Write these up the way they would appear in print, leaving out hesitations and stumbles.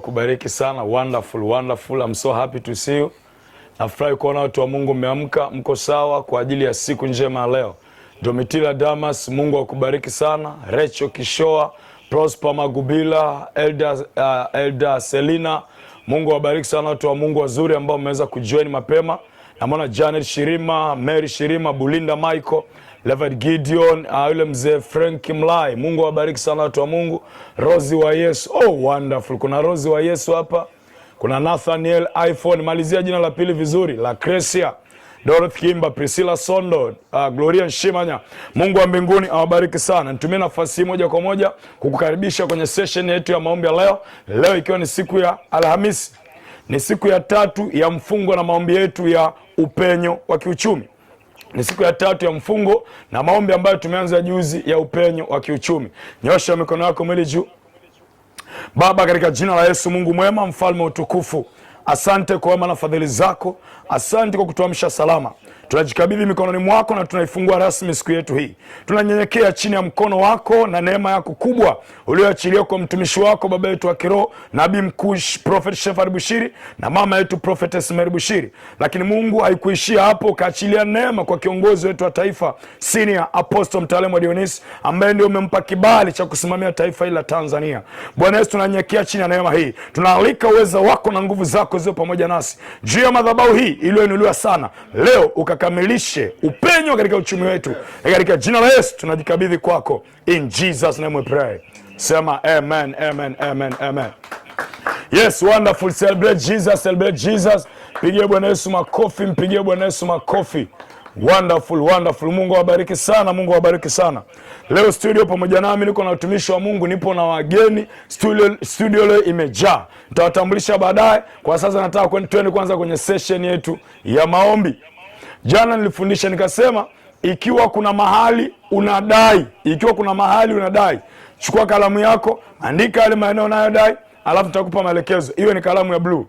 akubariki sana. Wonderful, wonderful. I'm so happy to see you. Nafurahi kuona watu wa Mungu mmeamka, mko sawa kwa ajili ya siku njema leo. Domitila Damas, Mungu akubariki sana. Recho Kishoa, Prosper Magubila, Elda Selina, Mungu awabariki sana watu wa Mungu wazuri ambao mmeweza kujoin mapema. Namona Janet Shirima, Mary Shirima, Bulinda Michael, Levid Gideon, yule mzee Frank Mlai. Mungu awabariki sana watu wa Mungu. Rosie wa Yesu. Oh, wonderful. Kuna Rosie wa Yesu hapa. Kuna Nathaniel iPhone. Malizia jina la pili vizuri. La Cresia, Dorothy Kimba, Priscilla Sondo, Gloria Shimanya. Mungu wa mbinguni awabariki sana. Nitumie nafasi hii moja kwa moja kukukaribisha kwenye session yetu ya maombi ya leo. Leo ikiwa ni siku ya Alhamisi. Ni siku ya 3 ya mfungo na maombi yetu ya upenyo wa kiuchumi. Ni siku ya 3 ya mfungo na maombi ambayo tumeanza juzi ya upenyo wa kiuchumi. Nyosha mikono yako mwili juu. Baba, katika jina la Yesu, Mungu mwema, mfalme wa utukufu, asante kwa wema na fadhili zako. Asante kwa kutuamsha salama. Tunajikabidhi mikononi mwako na tunaifungua rasmi siku yetu hii. Tunanyenyekea chini ya mkono wako na neema yako kubwa ulioachilia kwa mtumishi wako, baba yetu wa kiroho, nabii mkuu Prophet Shepherd Bushiri na mama yetu Prophetess Mary Bushiri. Lakini Mungu haikuishia hapo, kaachilia neema kwa kiongozi wetu wa taifa, Senior Apostle Mtaalamu Dionis, ambaye ndio umempa kibali cha kusimamia taifa hili la Tanzania. Bwana Yesu, tunanyenyekea chini ya neema hii. Tunaalika uweza wako na nguvu zako ziwe pamoja nasi juu ya madhabahu hii iliyoinuliwa sana. Leo ukakamilishe upenyo katika uchumi wetu. Katika jina la Yesu tunajikabidhi kwako. In Jesus name we pray. Sema amen, amen, amen, amen. Yes, wonderful. Celebrate Jesus, celebrate Jesus. Pigie Bwana Yesu makofi, mpigie Bwana Yesu makofi. Wonderful, wonderful. Mungu awabariki sana, Mungu awabariki sana. Leo studio pamoja nami niko na watumishi wa Mungu, nipo na wageni. Studio leo imejaa. Nitawatambulisha baadaye. Kwa sasa nataka twende kwanza kwenye session yetu ya maombi. Jana nilifundisha nikasema, ikiwa kuna mahali unadai, chukua kalamu yako, andika yale maeneo unayodai, alafu nitakupa maelekezo. Iwe ni kalamu ya blue.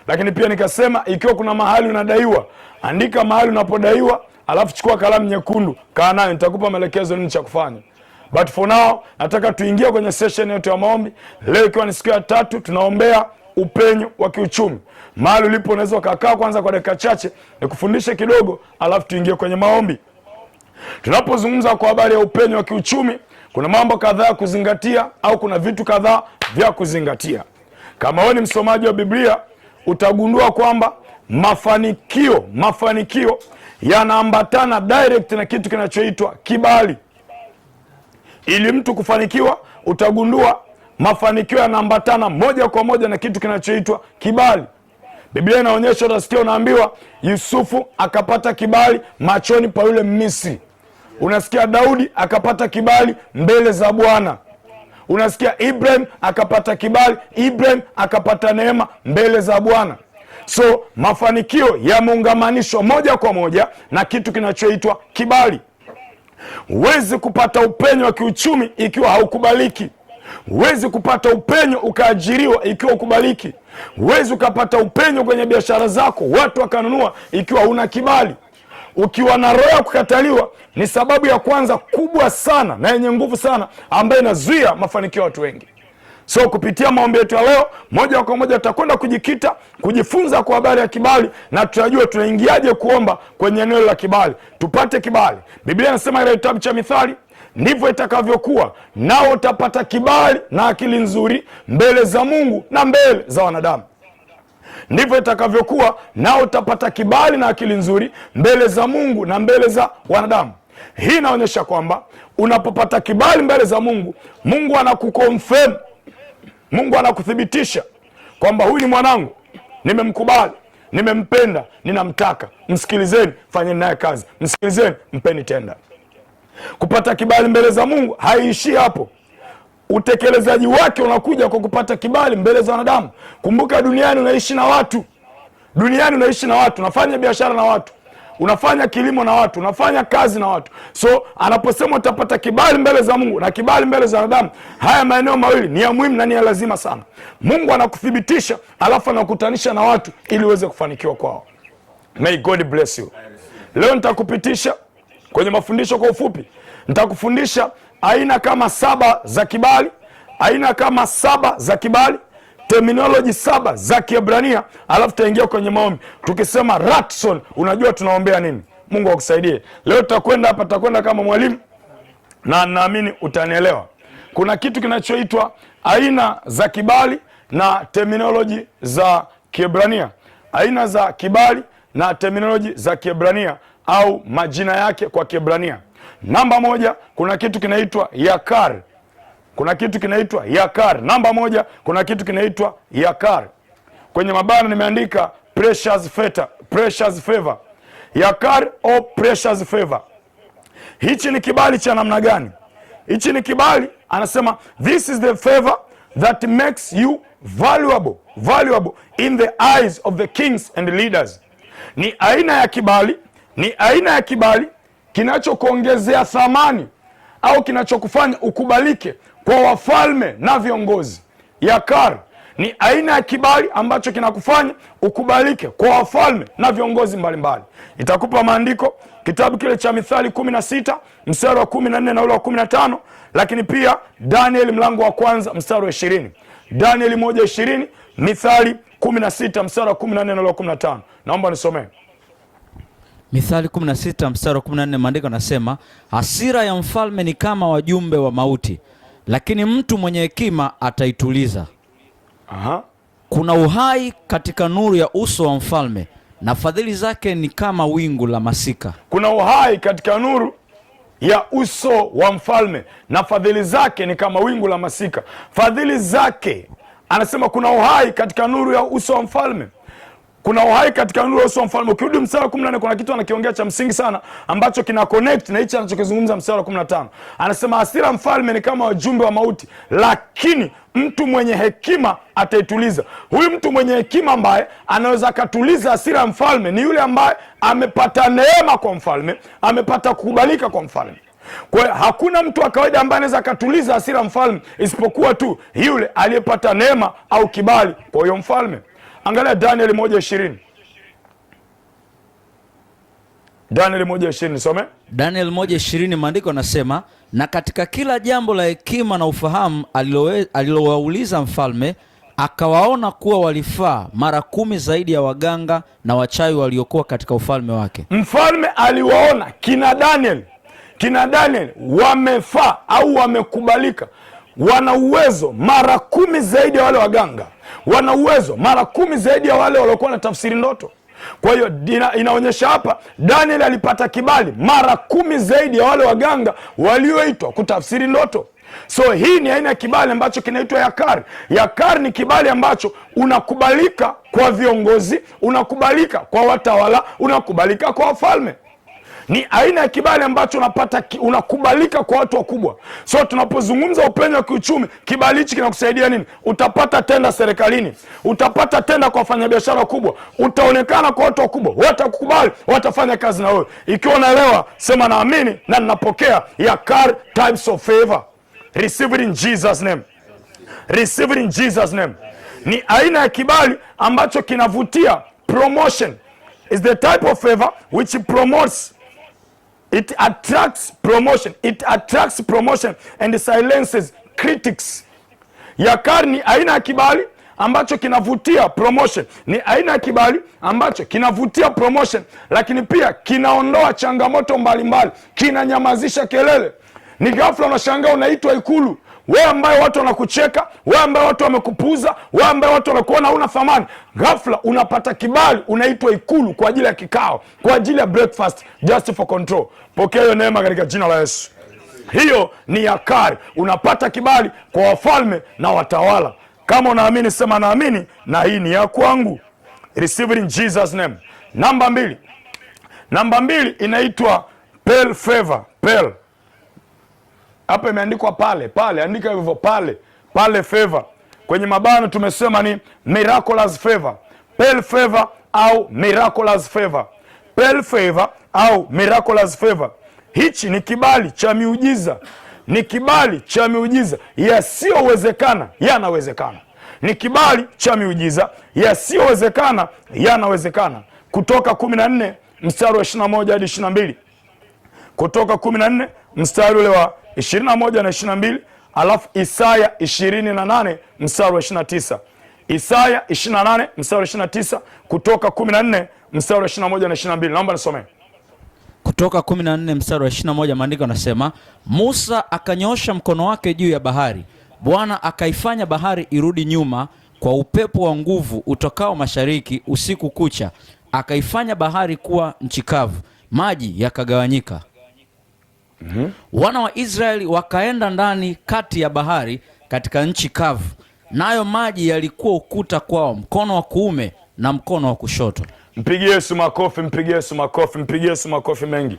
Lakini pia nikasema, ikiwa kuna mahali unadaiwa, andika mahali unapodaiwa, alafu chukua kalamu nyekundu, kaa nayo, nitakupa maelekezo nini cha kufanya. But for now, nataka tuingie kwenye session yetu ya maombi. Leo ikiwa ni siku ya 3, tunaombea upenyo wa kiuchumi. Mahali ulipo unaweza kukaa kwanza kwa dakika chache nikufundishe kidogo, alafu tuingie kwenye maombi. Tunapozungumza kwa habari ya upenyo wa kiuchumi, kuna mambo kadhaa ya kuzingatia, au kuna vitu kadhaa vya kuzingatia. Kama wewe ni msomaji wa Biblia, utagundua kwamba mafanikio yanaambatana direct na kitu kinachoitwa kibali. Ili mtu kufanikiwa, utagundua mafanikio yanaambatana moja kwa moja na kitu kinachoitwa kibali. Biblia inaonyesha, utasikia unaambiwa Yusufu akapata kibali machoni pa yule Misri. Unasikia Daudi akapata kibali mbele za Bwana. Unasikia Ibrahim akapata kibali, Ibrahim akapata neema mbele za Bwana. So mafanikio yameungamanishwa moja kwa moja na kitu kinachoitwa kibali. Huwezi kupata upenyo wa kiuchumi ikiwa haukubaliki. Huwezi kupata upenyo ukaajiriwa ikiwa ukubaliki. Huwezi ukapata upenyo kwenye biashara zako watu wakanunua ikiwa huna kibali. Ukiwa na roho ya kukataliwa, ni sababu ya kwanza kubwa sana na yenye nguvu sana ambayo inazuia mafanikio ya watu wengi. So kupitia maombi yetu ya leo, moja kwa moja tutakwenda kujikita kujifunza kwa habari ya kibali, na tutajua tunaingiaje kuomba kwenye eneo la kibali tupate kibali. Biblia inasema katika kitabu cha Mithali, ndivyo itakavyokuwa, nao utapata kibali na akili nzuri mbele za Mungu na mbele za wanadamu. Ndivyo itakavyokuwa, nao utapata kibali na akili nzuri mbele za Mungu na mbele za wanadamu. Hii inaonyesha kwamba unapopata kibali mbele za Mungu, Mungu anakuconfirm, Mungu anakuthibitisha kwamba huyu ni mwanangu, nimemkubali, nimempenda, ninamtaka. Msikilizeni, fanyeni naye kazi. Msikilizeni, mpeni tenda. Kupata kibali mbele za Mungu haiishii hapo. Utekelezaji wake unakuja kwa kupata kibali mbele za wanadamu. Kumbuka, duniani unaishi na watu. Unafanya biashara na watu. Unafanya kilimo na watu. Unafanya kazi na watu. So anaposema utapata kibali mbele za Mungu na kibali mbele za wanadamu, haya maeneo mawili ni ya muhimu na ni ya lazima sana. Mungu anakuthibitisha, alafu anakutanisha na watu ili uweze kufanikiwa kwao. May God bless you. Leo nitakupitisha kwenye mafundisho kwa ufupi. Nitakufundisha aina kama 7 za kibali, terminology 7 za Kiebrania, alafu tutaingia kwenye maombi. Tukisema ratson, unajua tunaombea nini? Mungu akusaidie. Leo tutakwenda kama mwalimu, na naamini utanielewa. Kuna kitu kinachoitwa aina za kibali na terminology za Kiebrania. Aina za kibali na terminology za Kiebrania, au majina yake kwa Kiebrania. Namba 1, kuna kitu kinaitwa yakar. Kuna kitu kinaitwa yakar. Namba 1, kuna kitu kinaitwa yakar. Kwenye mabano nimeandika precious favor. Yakar au precious favor. Hichi ni kibali cha namna gani? Hichi ni kibali, anasema this is the favor that makes you valuable in the eyes of the kings and leaders. Ni aina ya kibali kinachokuongezea thamani au kinachokufanya ukubalike kwa wafalme na viongozi. Yakar ni aina ya kibali ambacho kinakufanya ukubalike kwa wafalme na viongozi mbalimbali. Itakupa maandiko kitabu kile cha Mithali 16 mstari wa 14 na ule wa 15, lakini pia Daniel mlango wa kwanza mstari wa 20. Daniel 1:20, Mithali 16 mstari wa 14 na ule wa 15. Naomba nisomee. Mithali 16 mstari wa 14, maandiko nasema, hasira ya mfalme ni kama wajumbe wa mauti, lakini mtu mwenye hekima ataituliza. Kuna uhai katika nuru ya uso wa mfalme, na fadhili zake ni kama wingu la masika. Kuna uhai katika nuru ya uso wa mfalme, na fadhili zake ni kama wingu la masika. Fadhili zake, anasema kuna uhai katika nuru ya uso wa mfalme. Kuna uhai katika nuru ya uso wa mfalme. Ukirudi mstari wa 14, kuna kitu anakiongea cha msingi sana ambacho kina connect na hicho anachokizungumza mstari wa 15. Anasema hasira mfalme ni kama wajumbe wa mauti, lakini mtu mwenye hekima ataituliza. Huyu mtu mwenye hekima ambaye anaweza akatuliza hasira ya mfalme ni yule ambaye amepata neema kwa mfalme, amepata kukubalika kwa mfalme. Kwa hiyo hakuna mtu wa kawaida ambaye anaweza akatuliza hasira mfalme isipokuwa tu yule aliyepata neema au kibali kwa huyo mfalme. Angalia Daniel 1:20. Daniel 1:20, some. Daniel 1:20, maandiko nasema, na katika kila jambo la hekima na ufahamu alilowauliza mfalme, akawaona kuwa walifaa mara 10 zaidi ya waganga na wachawi waliokuwa katika ufalme wake. Mfalme aliwaona kina Daniel wamefaa au wamekubalika, wana uwezo mara 10 zaidi ya wale waganga, wana uwezo mara 10 zaidi ya wale waliokuwa na tafsiri ndoto. Kwa hiyo inaonyesha hapa Daniel alipata kibali mara 10 zaidi ya wale waganga walioitwa kutafsiri ndoto. So hii ni aina ya kibali ambacho kinaitwa yakar. Yakar ni kibali ambacho unakubalika kwa viongozi, unakubalika kwa watawala, unakubalika kwa wafalme. Ni aina ya kibali ambacho unakubalika kwa watu wakubwa. So tunapozungumza upenyo wa kiuchumi, kibali hichi kinakusaidia nini? Utapata tenda serikalini, utapata tenda kwa wafanyabiashara wakubwa, utaonekana kwa watu wakubwa, watakukubali, watafanya kazi na wewe. Ikiwa unaelewa, sema naamini na ninapokea yakar types of favor. Receive it in Jesus name. Receive it in Jesus name. Ni aina ya kibali ambacho kinavutia promotion. Is the type of favor which promotes. It attracts promotion. It attracts promotion and silences critics. Yakar ni aina ya kibali ambacho kinavutia promotion. Ni aina ya kibali ambacho kinavutia promotion, lakini pia kinaondoa changamoto mbalimbali, kinanyamazisha kelele. Ni ghafla unashangaa unaitwa Ikulu, wewe ambaye watu wanakucheka, wewe ambaye watu wamekupuza, wewe ambaye watu wanakuona huna thamani, ghafla unapata kibali, unaitwa Ikulu kwa ajili ya kikao, kwa ajili ya breakfast, just for control. Pokea hiyo neema katika jina la Yesu. Hiyo ni yakari. Unapata kibali kwa wafalme na watawala. Kama unaamini sema naamini na hii ni ya kwangu. Receive it in Jesus name. Namba mbili inaitwa pearl favor. Pearl. Hapa imeandikwa pale, andika hivyo pale favor. Kwenye mabano tumesema ni miraculous favor. Pearl favor au miraculous favor. Pearl favor au miraculous favor. Hichi ni kibali cha miujiza. Ni kibali cha miujiza yasiyowezekana yanawezekana. Ni kibali cha miujiza yasiyowezekana yanawezekana. Kutoka 14 mstari wa 21 hadi 22. Kutoka 14 mstari ule wa 21 na 22, alafu Isaya 28 mstari wa 29. Isaya 28 mstari 29, Kutoka 14 mstari 21 na 22. Naomba nisome. Kutoka 14 mstari wa 21, maandiko yanasema, Musa akanyosha mkono wake juu ya bahari, Bwana akaifanya bahari irudi nyuma kwa upepo wa nguvu utokao mashariki usiku kucha, akaifanya bahari kuwa nchi kavu, maji yakagawanyika. Wana wa Israeli wakaenda ndani kati ya bahari katika nchi kavu, nayo maji yalikuwa ukuta kwao, mkono wa kuume na mkono wa kushoto. Mpigie Yesu makofi, mpigie Yesu makofi, mpigie Yesu makofi mengi.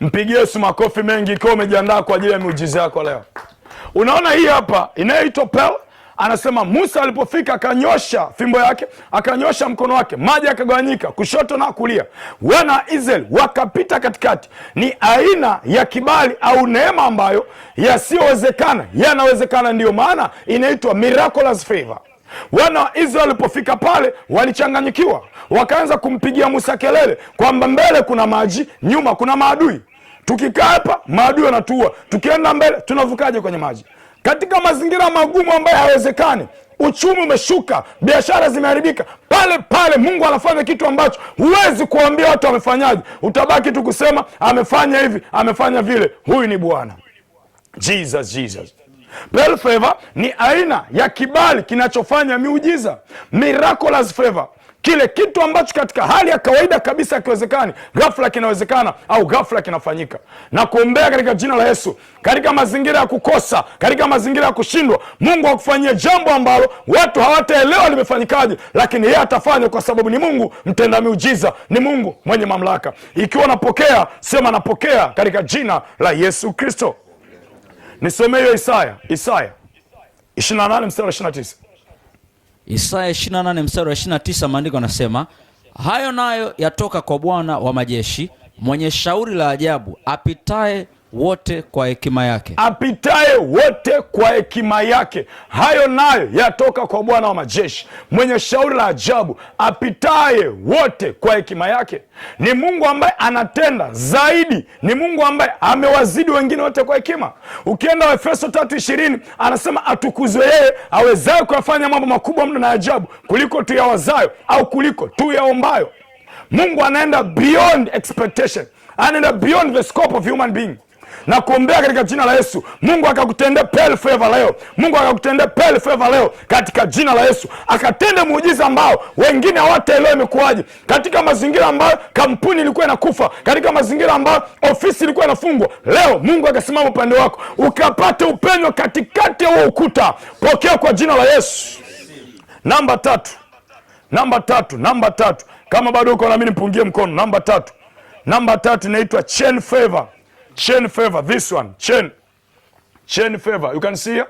Mpigie Yesu makofi mengi ikiwa umejiandaa kwa ajili ya miujiza yako leo. Unaona hii hapa inayoitwa Pel, anasema Musa alipofika akanyosha fimbo yake, akanyosha mkono wake, maji yakagawanyika kushoto na kulia. Wana wa Israeli wakapita katikati. Ni aina ya kibali au neema ambayo yasiyowezekana yanawezekana, ndiyo maana inaitwa miraculous favor. Wana wa Israeli walipofika pale walichanganyikiwa, wakaanza kumpigia Musa kelele kwamba mbele kuna maji, nyuma kuna maadui. Tukikaa hapa maadui wanatuua, tukienda mbele tunavukaje kwenye maji? Katika mazingira magumu ambayo hayawezekani, uchumi umeshuka, biashara zimeharibika, pale pale Mungu anafanya kitu ambacho huwezi kuambia watu wamefanyaje. Utabaki tu kusema amefanya hivi, amefanya vile. Huyu ni Bwana. Jesus. Pearl favor ni aina ya kibali kinachofanya miujiza, miraculous favor. Kile kitu ambacho katika hali ya kawaida kabisa hakiwezekani, ghafla kinawezekana au ghafla kinafanyika. Na kuombea katika jina la Yesu, katika mazingira ya kukosa, katika mazingira ya kushindwa, Mungu akufanyie jambo ambalo watu hawataelewa limefanyikaje, lakini yeye atafanya, kwa sababu ni Mungu mtenda miujiza, ni Mungu mwenye mamlaka. Ikiwa napokea, sema napokea katika jina la Yesu Kristo. Nisome hiyo Isaya 28 mstari 29. Isaya 28 mstari wa 29, maandiko yanasema, hayo nayo yatoka kwa Bwana wa majeshi, mwenye shauri la ajabu, apitaye wote kwa hekima yake. Apitaye wote kwa hekima yake. Hayo nayo yatoka kwa Bwana wa majeshi, mwenye shauri la ajabu, apitaye wote kwa hekima yake. Ni Mungu ambaye anatenda zaidi, ni Mungu ambaye amewazidi wengine wote kwa hekima. Ukienda Waefeso 3:20 anasema atukuzwe yeye awezaye kuyafanya mambo makubwa mno na ajabu kuliko tuyawazayo au kuliko tuyaombayo. Mungu anaenda beyond expectation, anaenda beyond the scope of human being. Na kuombea katika jina la Yesu, Mungu akakutendea pearl favor leo. Mungu akakutendea pearl favor leo katika jina la Yesu. Akatende muujiza ambao wengine hawataelewa imekuwaje. Katika mazingira ambayo kampuni ilikuwa inakufa, katika mazingira ambayo ofisi ilikuwa inafungwa, leo Mungu akasimama upande wako, ukapate upenyo katikati ya ukuta. Pokea kwa jina la Yesu. Namba tatu. Kama bado uko na mimi nipungie mkono. Namba tatu inaitwa chain favor. Chain favor, this one, chain favor. You can see here.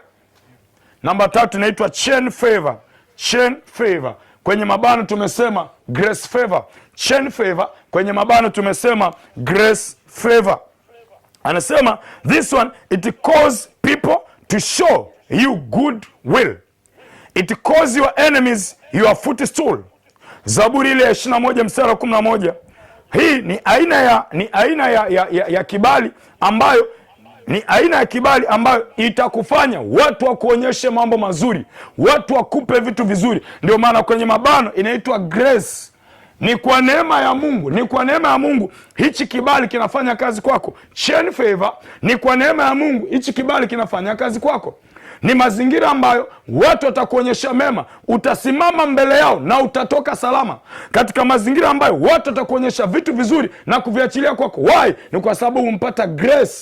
Namba 3 inaitwa chain favor. Chain favor. Kwenye mabano tumesema grace favor. Chain favor, kwenye mabano tumesema grace favor. Anasema this one, it cause people to show you good will. It cause your enemies your footstool. Zaburi ile ya 21 mstari wa 11. Hii ni aina ya kibali ambayo itakufanya watu wakuonyeshe mambo mazuri, watu wakupe vitu vizuri. Ndio maana kwenye mabano inaitwa grace. Ni kwa neema ya Mungu, ni kwa neema ya Mungu hichi kibali kinafanya kazi kwako. Chain favor, ni kwa neema ya Mungu hichi kibali kinafanya kazi kwako. Ni mazingira ambayo watu watakuonyesha mema, utasimama mbele yao na utatoka salama. Katika mazingira ambayo watu watakuonyesha vitu vizuri na kuviachilia kwako. Why? Ni kwa sababu umpata grace.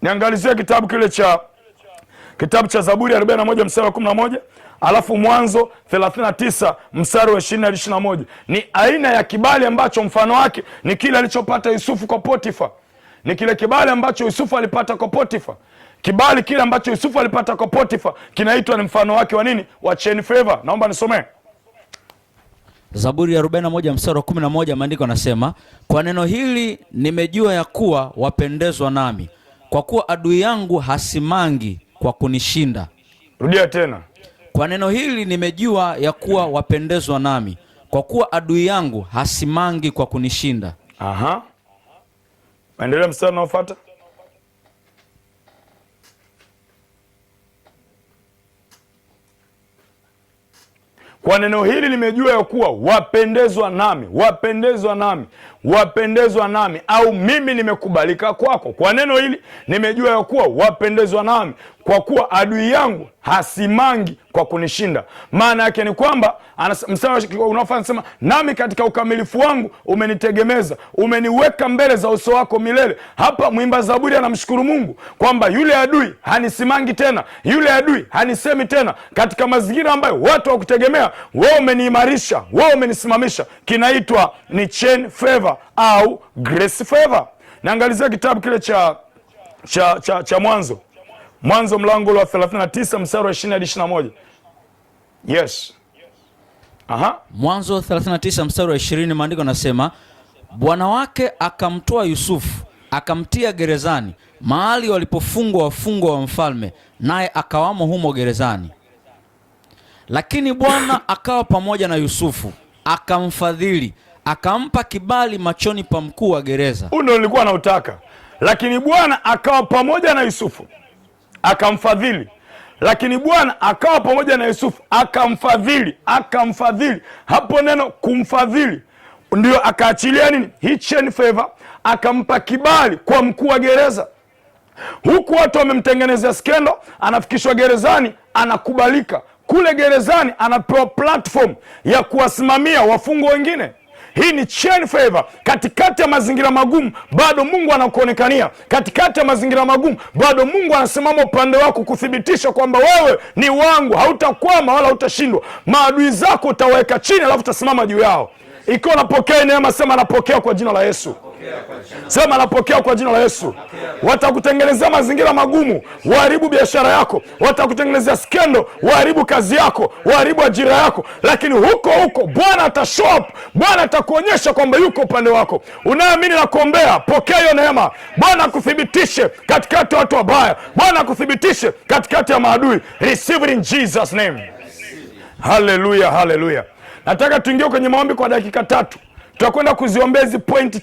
Niangalizie kitabu cha Zaburi 41 mstari wa 11, alafu Mwanzo 39 mstari wa 20 hadi 21. Ni aina ya kibali ambacho mfano wake ni kile alichopata Yusufu kwa Potifa. Ni kile kibali ambacho Yusufu alipata kwa Potifa. Kibali kile ambacho Yusufu alipata kwa Potifa kinaitwa ni mfano wake wa nini? Wa chain favor. Naomba nisomee. Zaburi ya 41 mstari wa 11, maandiko yanasema, kwa neno hili nimejua ya kuwa wapendezwa nami, kwa kuwa adui yangu hasimangi kwa kunishinda. Rudia tena. Kwa neno hili nimejua ya kuwa wapendezwa nami, kwa kuwa adui yangu hasimangi kwa kunishinda. Aha. Endelea mstari unaofuata. Kwa neno hili nimejua ya kuwa wapendezwa nami, wapendezwa nami, wapendezwa nami, au mimi nimekubalika kwako. Kwa neno hili nimejua ya kuwa wapendezwa nami, kwa kuwa adui yangu hasimangi kwa kunishinda. Maana yake ni kwamba mstari unaofanya nasema, nami katika ukamilifu wangu umenitegemeza, umeniweka mbele za uso wako milele. Hapa mwimba Zaburi anamshukuru Mungu kwamba yule adui hanisimangi tena, yule adui hanisemi tena. Katika mazingira ambayo watu wa kutegemea, wewe umeniimarisha, wewe umenisimamisha. Kinaitwa ni chain favor au grace favor. Naangalizia kitabu kile cha Mwanzo mlango wa 39 mstari wa 20 hadi 21. Yes. Mwanzo 39 mstari wa 20, maandiko yanasema, bwana wake akamtoa Yusufu akamtia gerezani, mahali walipofungwa wafungwa wa mfalme, naye akawamo humo gerezani. Lakini Bwana akawa pamoja na Yusufu, akamfadhili, akampa kibali machoni pa mkuu wa gereza. Huo ndio nilikuwa nautaka. Lakini Bwana akawa pamoja na Yusufu, akamfadhili. Lakini Bwana akawa pamoja na Yusufu, akamfadhili, akamfadhili. Hapo neno kumfadhili ndio akaachilia nini? Hii chain favor, akampa kibali kwa mkuu wa gereza. Huku watu wamemtengenezea skendo, anafikishwa gerezani, anakubalika. Kule gerezani anapewa platform ya kuwasimamia wafungwa wengine. Hii ni chain favor. Katikati ya mazingira magumu bado Mungu anakuonekania. Katikati ya mazingira magumu bado Mungu anasimama upande wako kuthibitisha kwamba wewe ni wangu, hautakwama wala hautashindwa. Maadui zako utaweka chini, alafu utasimama juu yao. Ikiwa napokea neema, sema napokea kwa jina la Yesu. Sema napokea kwa jina la Yesu. Watakutengenezea mazingira magumu, waharibu biashara yako, watakutengenezea skendo, waharibu kazi yako, waharibu ajira yako, lakini huko Bwana atashow up. Bwana atakuonyesha kwamba yuko upande wako. Unaamini na kuombea, pokea hiyo neema. Bwana akuthibitishe katikati ya watu wabaya, Bwana akuthibitishe katikati ya maadui. Receive it in Jesus name. Hallelujah, hallelujah. Nataka tuingie kwenye maombi kwa dakika 3. Tutakwenda kuziombea hizi pointi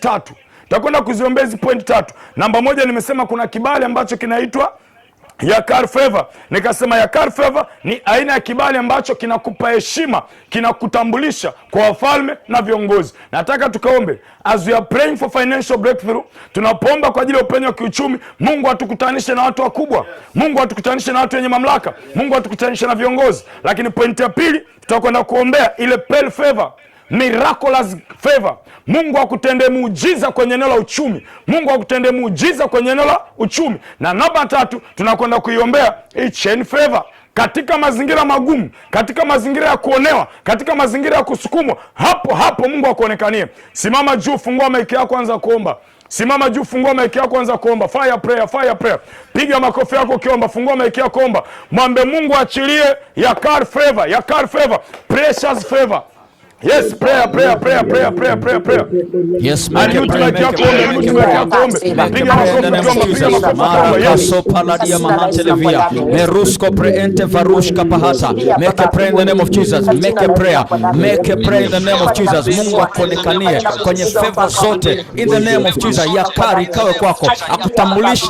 3. Namba 1, nimesema kuna kibali ambacho kinaitwa yakar favor. Nikasema yakar favor ni aina ya kibali ambacho kinakupa heshima, kinakutambulisha kwa wafalme na viongozi. Nataka tukaombe as we are praying for financial breakthrough. Tunapoomba kwa ajili ya upenyo wa kiuchumi, Mungu atukutanishe na watu wakubwa, Mungu atukutanishe na watu wenye mamlaka, Mungu atukutanishe na viongozi. Lakini pointi ya pili, tutakwenda kuombea ile pearl favor, miraculous favor. Mungu akutendee muujiza kwenye eneo la uchumi. Mungu akutendee muujiza kwenye eneo la uchumi. Na namba 3, tunakwenda kuiombea chain favor. Katika mazingira magumu, katika mazingira ya kuonewa, katika mazingira ya kusukumwa, hapo Mungu akuonekanie. Simama juu, fungua maiki yako, anza kuomba. Simama juu, fungua maiki yako, anza kuomba. Fire prayer, fire prayer. Piga makofi yako ukiomba, fungua maiki yako, omba. Mwambie Mungu achilie yakar favor, yakar favor, precious favor. Yes, prayer. Yes, make a prayer. Merusko preente varushka pahata. Make a prayer in the name of Jesus. Make a prayer. Make a prayer in the name of Jesus. Mungu akuonekanie kwenye favor zote in the name of Jesus. Yakari kawe kwako, akutambulishe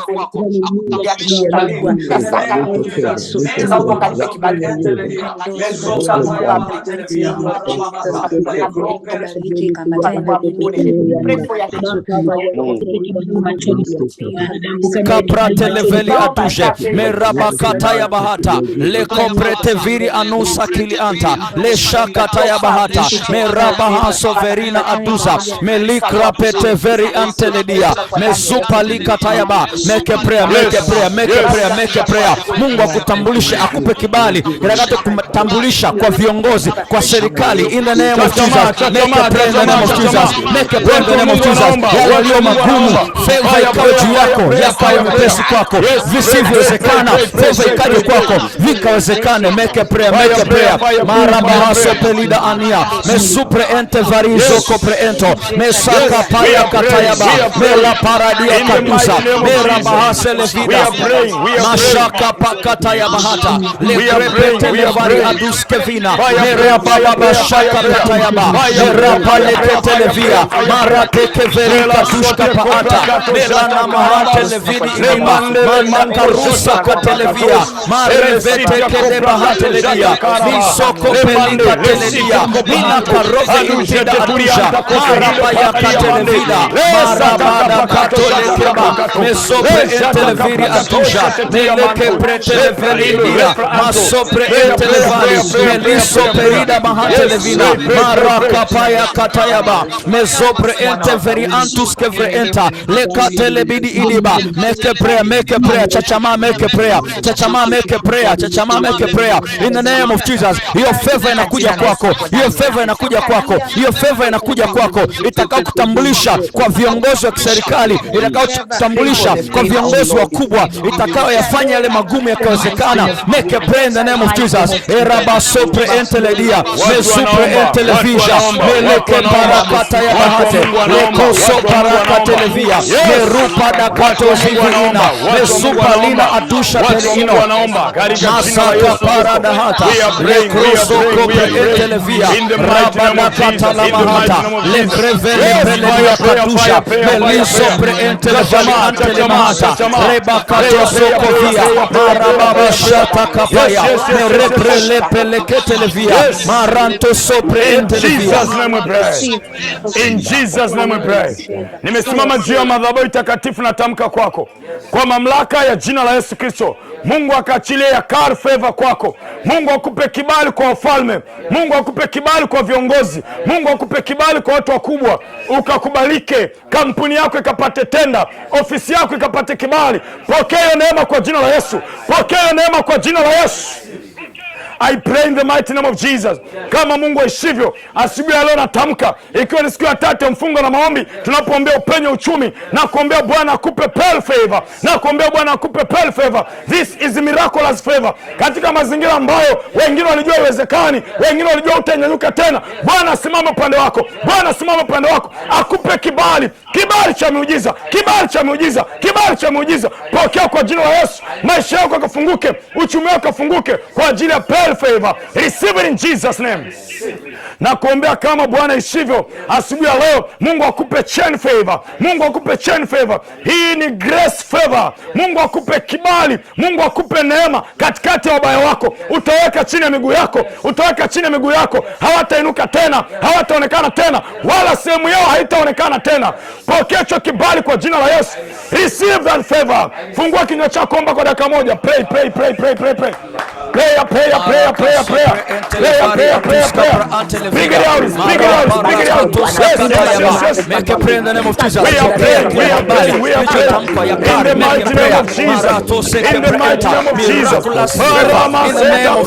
kaprate leveli atuje merabakata ya bahata le komprete viri anusa kilianta le shakata ya bahata merabahaso verina aduza melikra pete veri anteledia mezupalikata ya ba. Make a prayer, make a prayer, make a prayer, make a prayer. Mungu akutambulishe, akupe kibali kitakate kutambulisha kwa viongozi, kwa serikali in the name of Jesus. Make a prayer in the name of Jesus. Make a prayer in the name of Jesus. Yale yaliyo magumu, favor ikawe juu yako, yakawe mepesi kwako. Visivyowezekana, favor ikaje kwako, vikawezekane. Make a prayer, make a prayer. Marabahaso pelida ania, mesupre ente varizo kopreento, mesaka paya katayaba, mela paradia kadusa, merabahase levida, mashaka pakataya bahata, lekrepete levari aduske vina, merababa shaka katayaba rapaleketelevia maratekeverikatushkapaata melana mahantelevidi ilima manakarusa kotelevia marevetekedebahatelevia misokopelikatelevia minakaroveintida atusha marabayakatelevida marabada katolekeba mesopre enteleviri atusha melekepretelevelivia masopre entelevali melisoperida mahantelevina marakapaya katayaba mesopre enteveri antuskevre enta lekatelebidi idiba make prayer chachama make prayer chachama make prayer chachama make prayer in the name of Jesus. Hiyo favor inakuja kwako, hiyo favor inakuja kwako, hiyo favor inakuja kwako itakao kutambulisha kwa viongozi wa kiserikali, itakao kutambulisha kwa viongozi wakubwa, itakao yafanya yale magumu yakawezekana. Make a prayer in the name of Jesus. Eraba sopre enteledia mesupre entelevisha meleke parakata ya bahate leko soparaka televia merupa dakato zivina mesupa lina adusha teleino masaka parada hata lekroso kope entelevia rabana kata la mahata lekrevele pelevia katusha meliso pre entelevali antelemahata rebakato sokovia marababa shata kapaya mereprele peleketelevia maranto sopre entelevia. In Jesus name we pray. Nimesimama juu ya madhabahu takatifu na tamka kwako kwa mamlaka ya jina la Yesu Kristo. Mungu akaachilie ya car favor kwako. Mungu akupe kibali kwa wafalme. Mungu akupe kibali kwa viongozi. Mungu akupe kibali kwa watu wakubwa. Ukakubalike, kampuni yako ikapate tenda, ofisi yako ikapate kibali. Pokea neema kwa jina la Yesu. Pokea neema kwa jina la Yesu. I pray in the mighty name of Jesus. Kama Mungu aishivyo, asubuhi ya leo natamka, ikiwa ni siku ya 3 ya mfungo na maombi, tunapoombea upenyo uchumi na kuombea Bwana akupe pearl favor, na kuombea Bwana akupe pearl favor. This is miraculous favor. Katika mazingira ambayo wengine walijua iwezekani, wengine walijua utanyanyuka tena, Bwana simama upande wako. Bwana simama upande wako, akupe kibali, kibali cha miujiza, kibali cha miujiza, kibali cha miujiza. Pokea kwa jina la Yesu. Maisha yako yakafunguke, uchumi wako ufunguke kwa ajili ya pearl favor. Receive it in Jesus name. Na kuombea kama Bwana ishivyo, asubuhi ya leo Mungu akupe chain favor. Mungu akupe chain favor. Hii ni grace favor. Mungu akupe kibali, Mungu akupe neema katikati ya wabaya wako. Utaweka chini ya miguu yako, utaweka chini ya miguu yako. Hawatainuka tena, hawataonekana tena, wala sehemu yao haitaonekana tena. Pokea hicho kibali kwa jina la Yesu. Receive that favor. Fungua kinywa chako, omba kwa dakika moja. Pray. Prayer. Speak it out. Yes. Make a prayer in the name of Jesus. We are praying. In the mighty name of Jesus. In the mighty name of Jesus. In the name of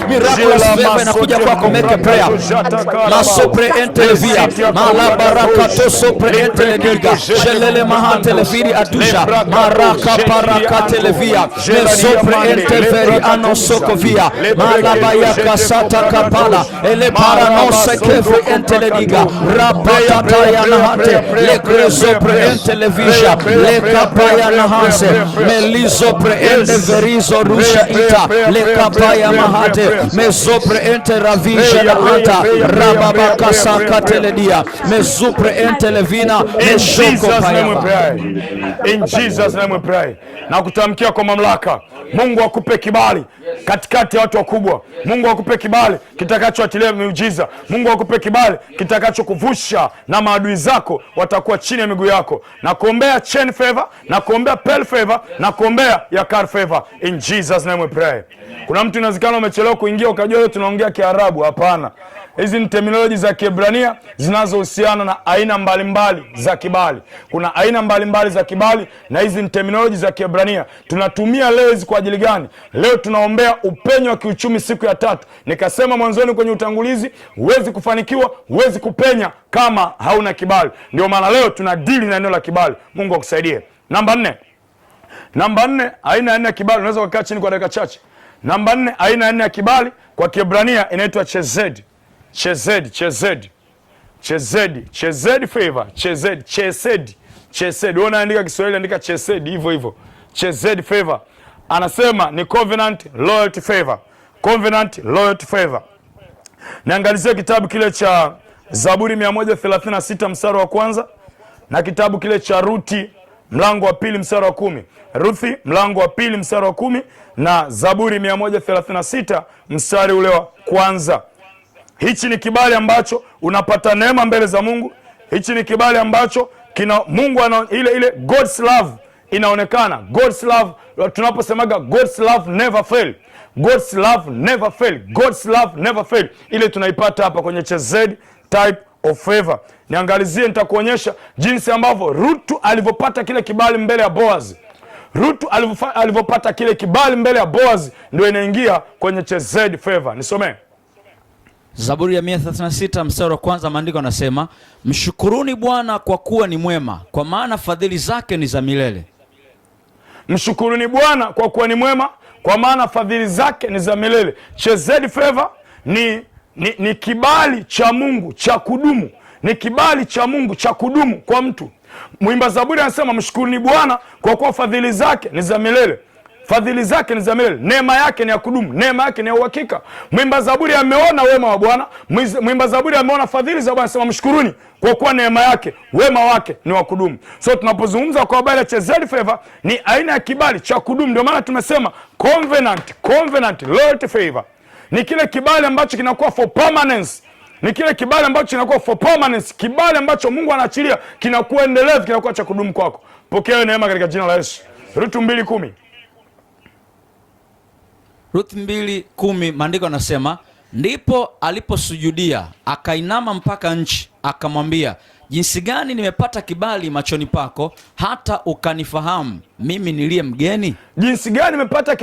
Miraculous favor inakuja kwako, make a prayer. La sopre entelevia, malabaraka to sopre entelediga, shelele mahanteleviri adusha, maraka paraka televia, me sopre enteveri anosokovia, malabaya kasata kapala, ele paranose kevri entelediga, rapataya nahate, le krezopre entelevisha, le kapaya nahase, me lizopre enteverizo rusha ita, le kapaya mahate, me sopre enteravisha na hata, rababaka sakateledia, me supre entelevina, me shoko paya. In Jesus name we pray. Na kutamkia kwa mamlaka, Mungu akupe kibali katikati ya watu wakubwa. Mungu akupe kibali kitakachoachilia miujiza. Mungu akupe kibali kitakachokuvusha na maadui zako watakuwa chini ya miguu yako. Na kuombea chain favor, na kuombea pearl favor, na kuombea ya car favor. In Jesus name we pray. Kuna mtu inawezekana umechelewa kuingia ukajua leo tunaongea Kiarabu. Hapana. Hizi ni terminology za Kiebrania zinazohusiana na aina mbalimbali za kibali. Kuna aina mbalimbali za kibali na hizi ni terminology za Kiebrania. Tunatumia leo hizi kwa ajili gani? Leo tunaombea upenyo wa kiuchumi siku ya 3. Nikasema mwanzoni kwenye utangulizi, huwezi kufanikiwa, huwezi kupenya kama hauna kibali. Ndio maana leo tunadili na eneo la kibali. Mungu akusaidie. Namba 4. Namba 4, aina ya 4 ya kibali, unaweza kukaa chini kwa dakika chache. Namba 4, aina ya 4 ya kibali kwa Kiebrania inaitwa chesed. Chesed, chesed. Chesed, chesed favor, chesed, chesed. Chesed. Wewe unaandika Kiswahili andika chesed hivyo hivyo. Chesed favor. Anasema ni covenant loyalty favor. Covenant loyalty favor. Niangalizie kitabu kile cha Zaburi 136 mstari wa kwanza na kitabu kile cha Ruthi mlango wa 2 mstari wa 10. Ruthi mlango wa 2 mstari wa 10 na Zaburi 136 mstari ule wa kwanza. Hichi ni kibali ambacho unapata neema mbele za Mungu. Hichi ni kibali ambacho kina Mungu ile God's love inaonekana. God's love, tunaposemaga God's love never fail. God's love never fail. God's love never fail. Ile tunaipata hapa kwenye chesed type of favor. Niangalizie, nitakuonyesha jinsi ambavyo Ruth alivyopata kile kibali mbele ya Boaz. Ruth alivyopata kile kibali mbele ya Boaz ndio inaingia kwenye chesed favor. Nisomee. Zaburi ya 136 mstari wa kwanza, maandiko yanasema, mshukuruni Bwana kwa kuwa ni mwema, kwa maana fadhili zake ni za milele. Mshukuruni Bwana kwa kuwa ni mwema, kwa maana fadhili zake ni za milele. Chesed favor ni kibali cha Mungu cha kudumu. Ni kibali cha Mungu cha kudumu kwa mtu. Mwimba Zaburi anasema mshukuruni Bwana kwa kuwa fadhili zake ni za milele. Fadhili zake ni za milele. Neema yake ni ya kudumu. Neema yake ni ya uhakika. Mwimba Zaburi ameona wema wa Bwana. Mwimba Zaburi ameona fadhili za Bwana, anasema mshukuruni kwa kuwa neema yake, wema wake ni wa kudumu. So tunapozungumza kwa habari ya chesed favor, ni aina ya kibali cha kudumu. Ndio maana tumesema covenant loyalty favor. Ni kile kibali ambacho kinakuwa for permanence. Ni kile kibali ambacho kinakuwa for permanence. Kibali ambacho Mungu anaachilia kinakuwa endelevu, kinakuwa cha kudumu kwako. Pokea neema katika jina la Yesu. Ruth 2:10. Ruth 2:10, maandiko yanasema, ndipo aliposujudia akainama mpaka nchi, akamwambia, jinsi gani nimepata kibali machoni pako hata ukanifahamu mimi niliye mgeni? Jinsi gani nimepata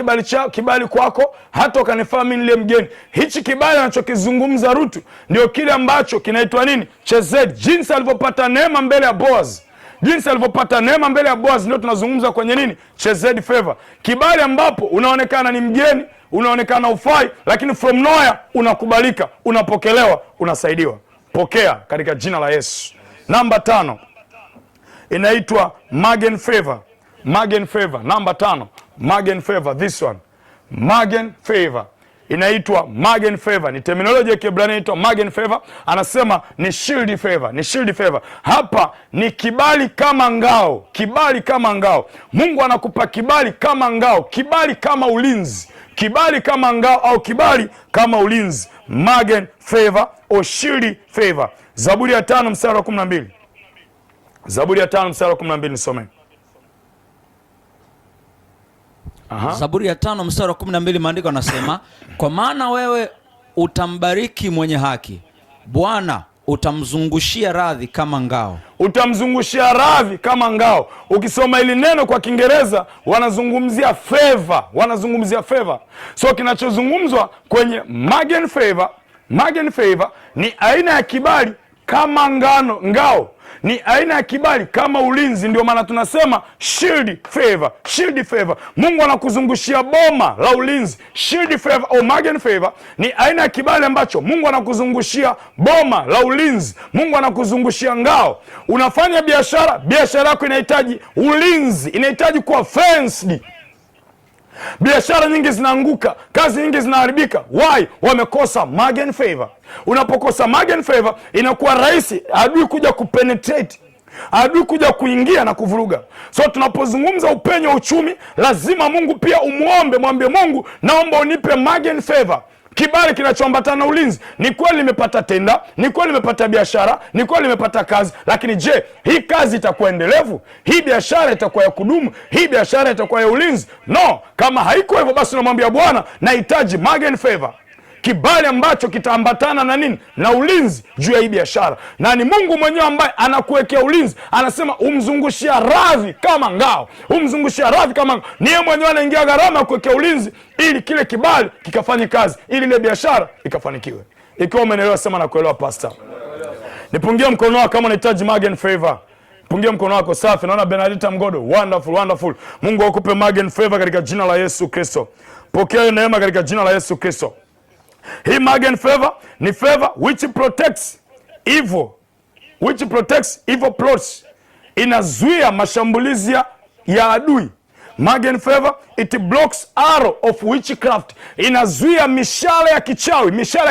kibali kwako hata ukanifahamu mimi niliye mgeni. Hichi kibali anachokizungumza Ruth ndio kile ambacho kinaitwa nini? Chesed. Jinsi alivyopata neema mbele ya Boaz. Jinsi alivyopata neema mbele ya Boaz ndio tunazungumza kwenye nini? Chesed favor. Kibali ambapo unaonekana ni mgeni, unaonekana ufai, lakini from nowhere unakubalika, unapokelewa, unasaidiwa. Pokea katika jina la Yesu. Namba 5 inaitwa Magen favor. Magen favor. Namba 5, Magen favor. This one, Magen favor, inaitwa Magen favor. Ni terminology ya Kiebrania inaitwa Magen favor. Anasema ni shield favor. Ni shield favor. Hapa ni kibali kama ngao. Kibali kama ngao. Mungu anakupa kibali kama ngao, kibali kama ulinzi, kibali kama ngao au kibali kama ulinzi. Magen favor au shield favor. Zaburi ya 5 mstari wa 12. Zaburi ya 5 mstari wa 12 nisome. Zaburi ya 5 mstari wa 12, maandiko yanasema, kwa maana wewe utambariki mwenye haki, Bwana utamzungushia radhi kama ngao. Utamzungushia radhi kama ngao. Ukisoma ili neno kwa Kiingereza wanazungumzia favor, wanazungumzia favor. So kinachozungumzwa kwenye Magen favor, Magen favor ni aina ya kibali kama ngao. Ni aina ya kibali kama ulinzi. Ndio maana tunasema shield favor. Shield favor. Mungu anakuzungushia boma la ulinzi. Shield favor au Magen favor ni aina ya kibali ambacho Mungu anakuzungushia boma la ulinzi. Mungu anakuzungushia ngao. Unafanya biashara, biashara yako inahitaji ulinzi, inahitaji kuwa fenced. Biashara nyingi zinaanguka, kazi nyingi zinaharibika. Why? Wamekosa Magen favor. Unapokosa Magen favor, inakuwa rahisi adui kuja kupenetrate, adui kuja kuingia na kuvuruga. So tunapozungumza upenyo uchumi, lazima Mungu pia umuombe, mwambie Mungu, naomba unipe Magen favor. Kibali kinachoambatana na ulinzi. Ni kweli nimepata tenda, ni kweli nimepata biashara, ni kweli nimepata kazi, lakini je, hii kazi itakuwa endelevu? Hii biashara itakuwa ya kudumu? Hii biashara itakuwa ya ulinzi? No, kama haiko hivyo basi unamwambia Bwana, nahitaji Magen favor. Kibali ambacho kitaambatana na nini? Na ulinzi juu ya hii biashara. Na ni Mungu mwenyewe ambaye anakuwekea ulinzi. Anasema umzungushia radhi kama ngao. Umzungushia radhi kama ngao. Ni yeye mwenyewe anaingia gharama ya kuwekea ulinzi ili kile kibali kikafanye kazi, ili ile biashara ikafanikiwe. Ikiwa umeelewa sema na kuelewa pastor. Nipungie mkono wako kama unahitaji Magen favor. Pungia mkono wako. Safi. Naona Benedita Mgodo. Wonderful, wonderful. Mungu akupe Magen favor katika jina la Yesu Kristo. Pokea hiyo neema katika jina la Yesu Kristo. Hii Magen favor ni favor which protects evil. Which protects evil plots. Inazuia mashambulizi ya adui. Magen favor, it blocks arrow of witchcraft. Inazuia mishale ya kichawi. Mishale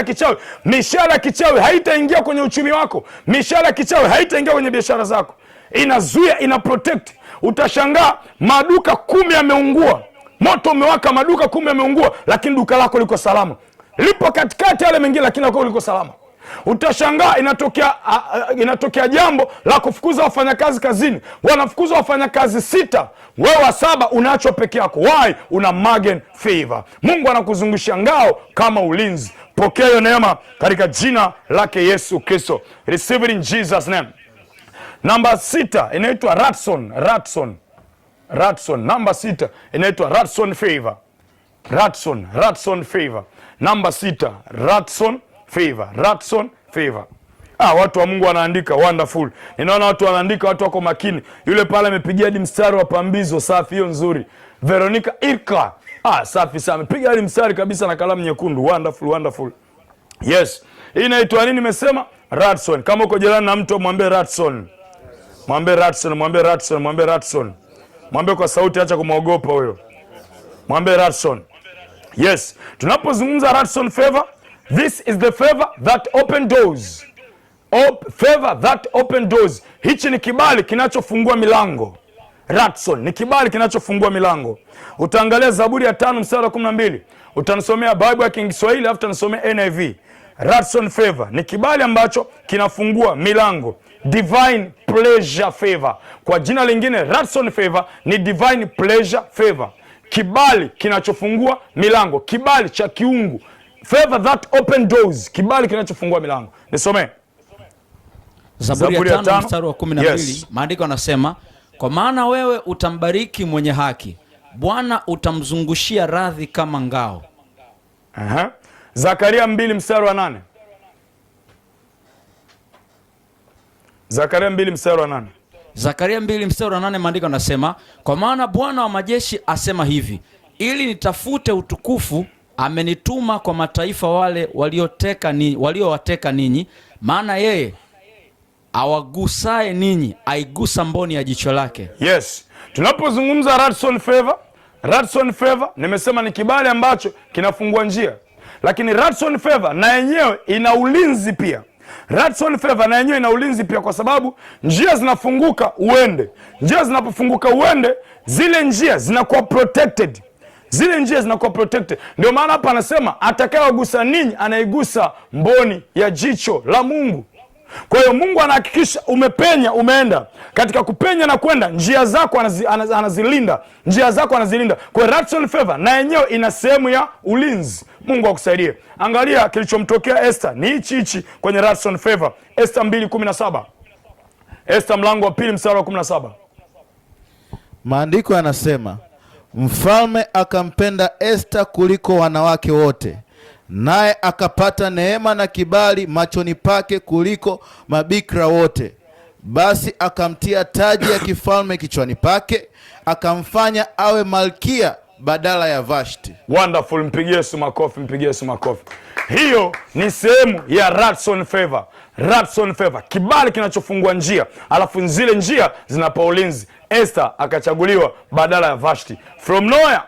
ya kichawi haitaingia kwenye uchumi wako. Mishale ya kichawi haitaingia kwenye biashara zako. Inazuia, ina protect. Utashangaa maduka 10 yameungua. Moto umewaka, maduka 10 yameungua, lakini duka lako liko salama. Lipo katikati yale mengine, lakini lako liko salama. Utashangaa inatokea jambo la kufukuza wafanyakazi kazini. Wanafukuza wafanyakazi 6, wewe wa 7 unaachwa peke yako. Why? Una Magen favor. Mungu anakuzungushia ngao kama ulinzi. Pokea hiyo neema katika jina lake Yesu Kristo. Receive it in Jesus name. Namba 6 inaitwa Ratson. Namba 6 inaitwa Ratson favor. Ratson favor. Namba 6 Ratson favor. Watu wa Mungu wanaandika wonderful. Ninaona watu wanaandika, watu wako makini. Yule pale amepigia hadi mstari wa pambizo. Safi, hiyo nzuri. Veronica Irka. Safi sana. Amepiga hadi mstari kabisa na kalamu nyekundu. Wonderful. Yes. Hii inaitwa nini nimesema? Ratson. Kama uko jirani na mtu mwambie Ratson. Mwambie Ratson. Mwambie kwa sauti, acha kumwogopa huyo. Mwambie Ratson. Yes. Tunapozungumza Ratson favor, this is the favor that open doors. Favor that open doors. Hichi ni kibali kinachofungua milango. Ratson ni kibali kinachofungua milango. Utaangalia Zaburi ya 5 mstari wa 12. Utanisomea Bible ya Kiswahili alafu utanisomea NIV. Ratson favor ni kibali ambacho kinafungua milango. Divine pleasure favor. Kwa jina lingine Ratson favor ni divine pleasure favor. Kibali kinachofungua milango, kibali cha kiungu. Favor that open doors, kibali kinachofungua milango. Nisome Zaburi ya 5 mstari wa 12. Yes. Maandiko yanasema, kwa maana wewe utambariki mwenye haki, Bwana utamzungushia radhi kama ngao. Zakaria 2 mstari wa 8. Zakaria 2 mstari wa 8. Zakaria 2 mstari wa 8, maandiko yanasema, kwa maana Bwana wa majeshi asema hivi, ili nitafute utukufu, amenituma kwa mataifa wale waliowateka ninyi, maana yeye awagusae ninyi aigusa mboni ya jicho lake. Yes. Tunapozungumza Ratson favor nimesema ni kibali ambacho kinafungua njia. Lakini Ratson favor na yenyewe ina ulinzi pia. Ratson favor na yenyewe ina ulinzi pia, kwa sababu njia zinafunguka uende. Njia zinapofunguka uende, zile njia zinakuwa protected. Ndio maana hapa anasema atakayewagusa ninyi anaigusa mboni ya jicho la Mungu. Kwa hiyo Mungu anahakikisha umepenya, umeenda. Katika kupenya na kwenda, njia zako anazilinda. Kwa hiyo Ratson favor na yenyewe ina sehemu ya ulinzi. Mungu akusaidie. Angalia kilichomtokea Esther, ni hichi kwenye Ratson favor. Esther 2:17. Esther mlango wa 2 mstari wa 17. Maandiko yanasema, mfalme akampenda Esther kuliko wanawake wote, naye akapata neema na kibali machoni pake kuliko mabikira wote. Basi akamtia taji ya kifalme kichwani pake, akamfanya awe malkia badala ya Vashti. Wonderful. Mpigie Yesu makofi. Hiyo ni sehemu ya Ratson favor. Kibali kinachofungua njia, alafu zile njia zinapa ulinzi. Esther akachaguliwa badala ya Vashti. From nowhere,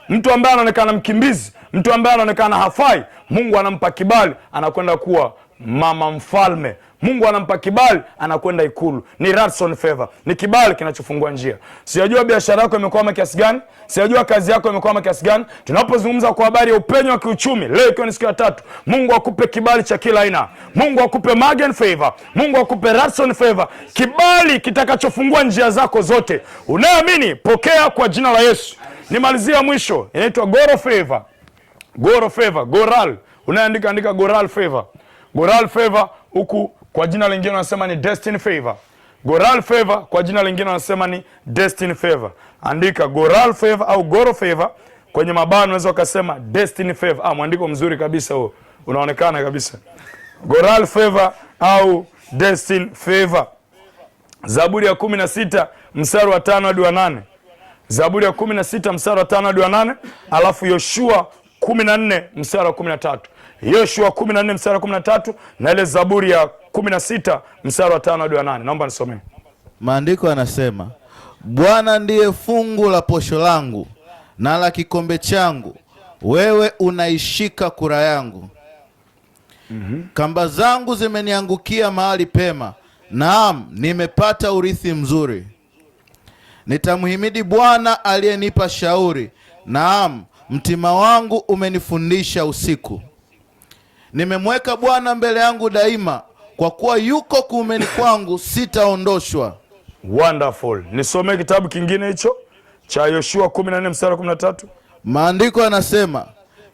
mtu ambaye anaonekana mkimbizi, mtu ambaye anaonekana hafai, Mungu anampa kibali, anakwenda kuwa mama mfalme. Mungu anampa kibali, anakwenda ikulu. Ni Ratson favor, ni kibali kinachofungua njia. Sijajua biashara yako imekwama kiasi gani, sijajua kazi yako imekwama kiasi gani. Tunapozungumza kwa habari ya upenyo wa kiuchumi, leo ikiwa ni siku ya 3, Mungu akupe kibali cha kila aina. Mungu akupe Magen favor, Mungu akupe Ratson favor, kibali kitakachofungua njia zako zote. Unaamini? Pokea kwa jina la Yesu. Nimalizia mwisho, inaitwa Goro favor, Goral. Unaandika Goral favor huku kwa jina lingine wanasema ni Destiny favor. Goral favor kwa jina lingine wanasema ni Destiny favor. Andika Goral favor au Goro favor, kwenye mabano unaweza ukasema Destiny favor. Mwandiko mzuri kabisa huo. Unaonekana kabisa. Goral favor au Destiny favor. Zaburi ya 16 mstari wa 5 hadi wa 8. Zaburi ya 16 mstari wa 5 hadi wa 8, alafu Yoshua 14 mstari wa 13. Yoshua 14 mstari wa 13 na ile Zaburi ya 16 mstari wa 5 hadi wa 8. Naomba nisomee. Maandiko yanasema, Bwana ndiye fungu la posho langu na la kikombe changu, wewe unaishika kura yangu. Kamba zangu zimeniangukia mahali pema, naam, nimepata urithi mzuri. Nitamhimidi Bwana aliyenipa shauri, naam, mtima wangu umenifundisha usiku. Nimemweka Bwana mbele yangu daima, kwa kuwa yuko kuumeni kwangu, sitaondoshwa. Wonderful. Nisome kitabu kingine hicho cha Yoshua 14 mstari wa 13. Maandiko yanasema,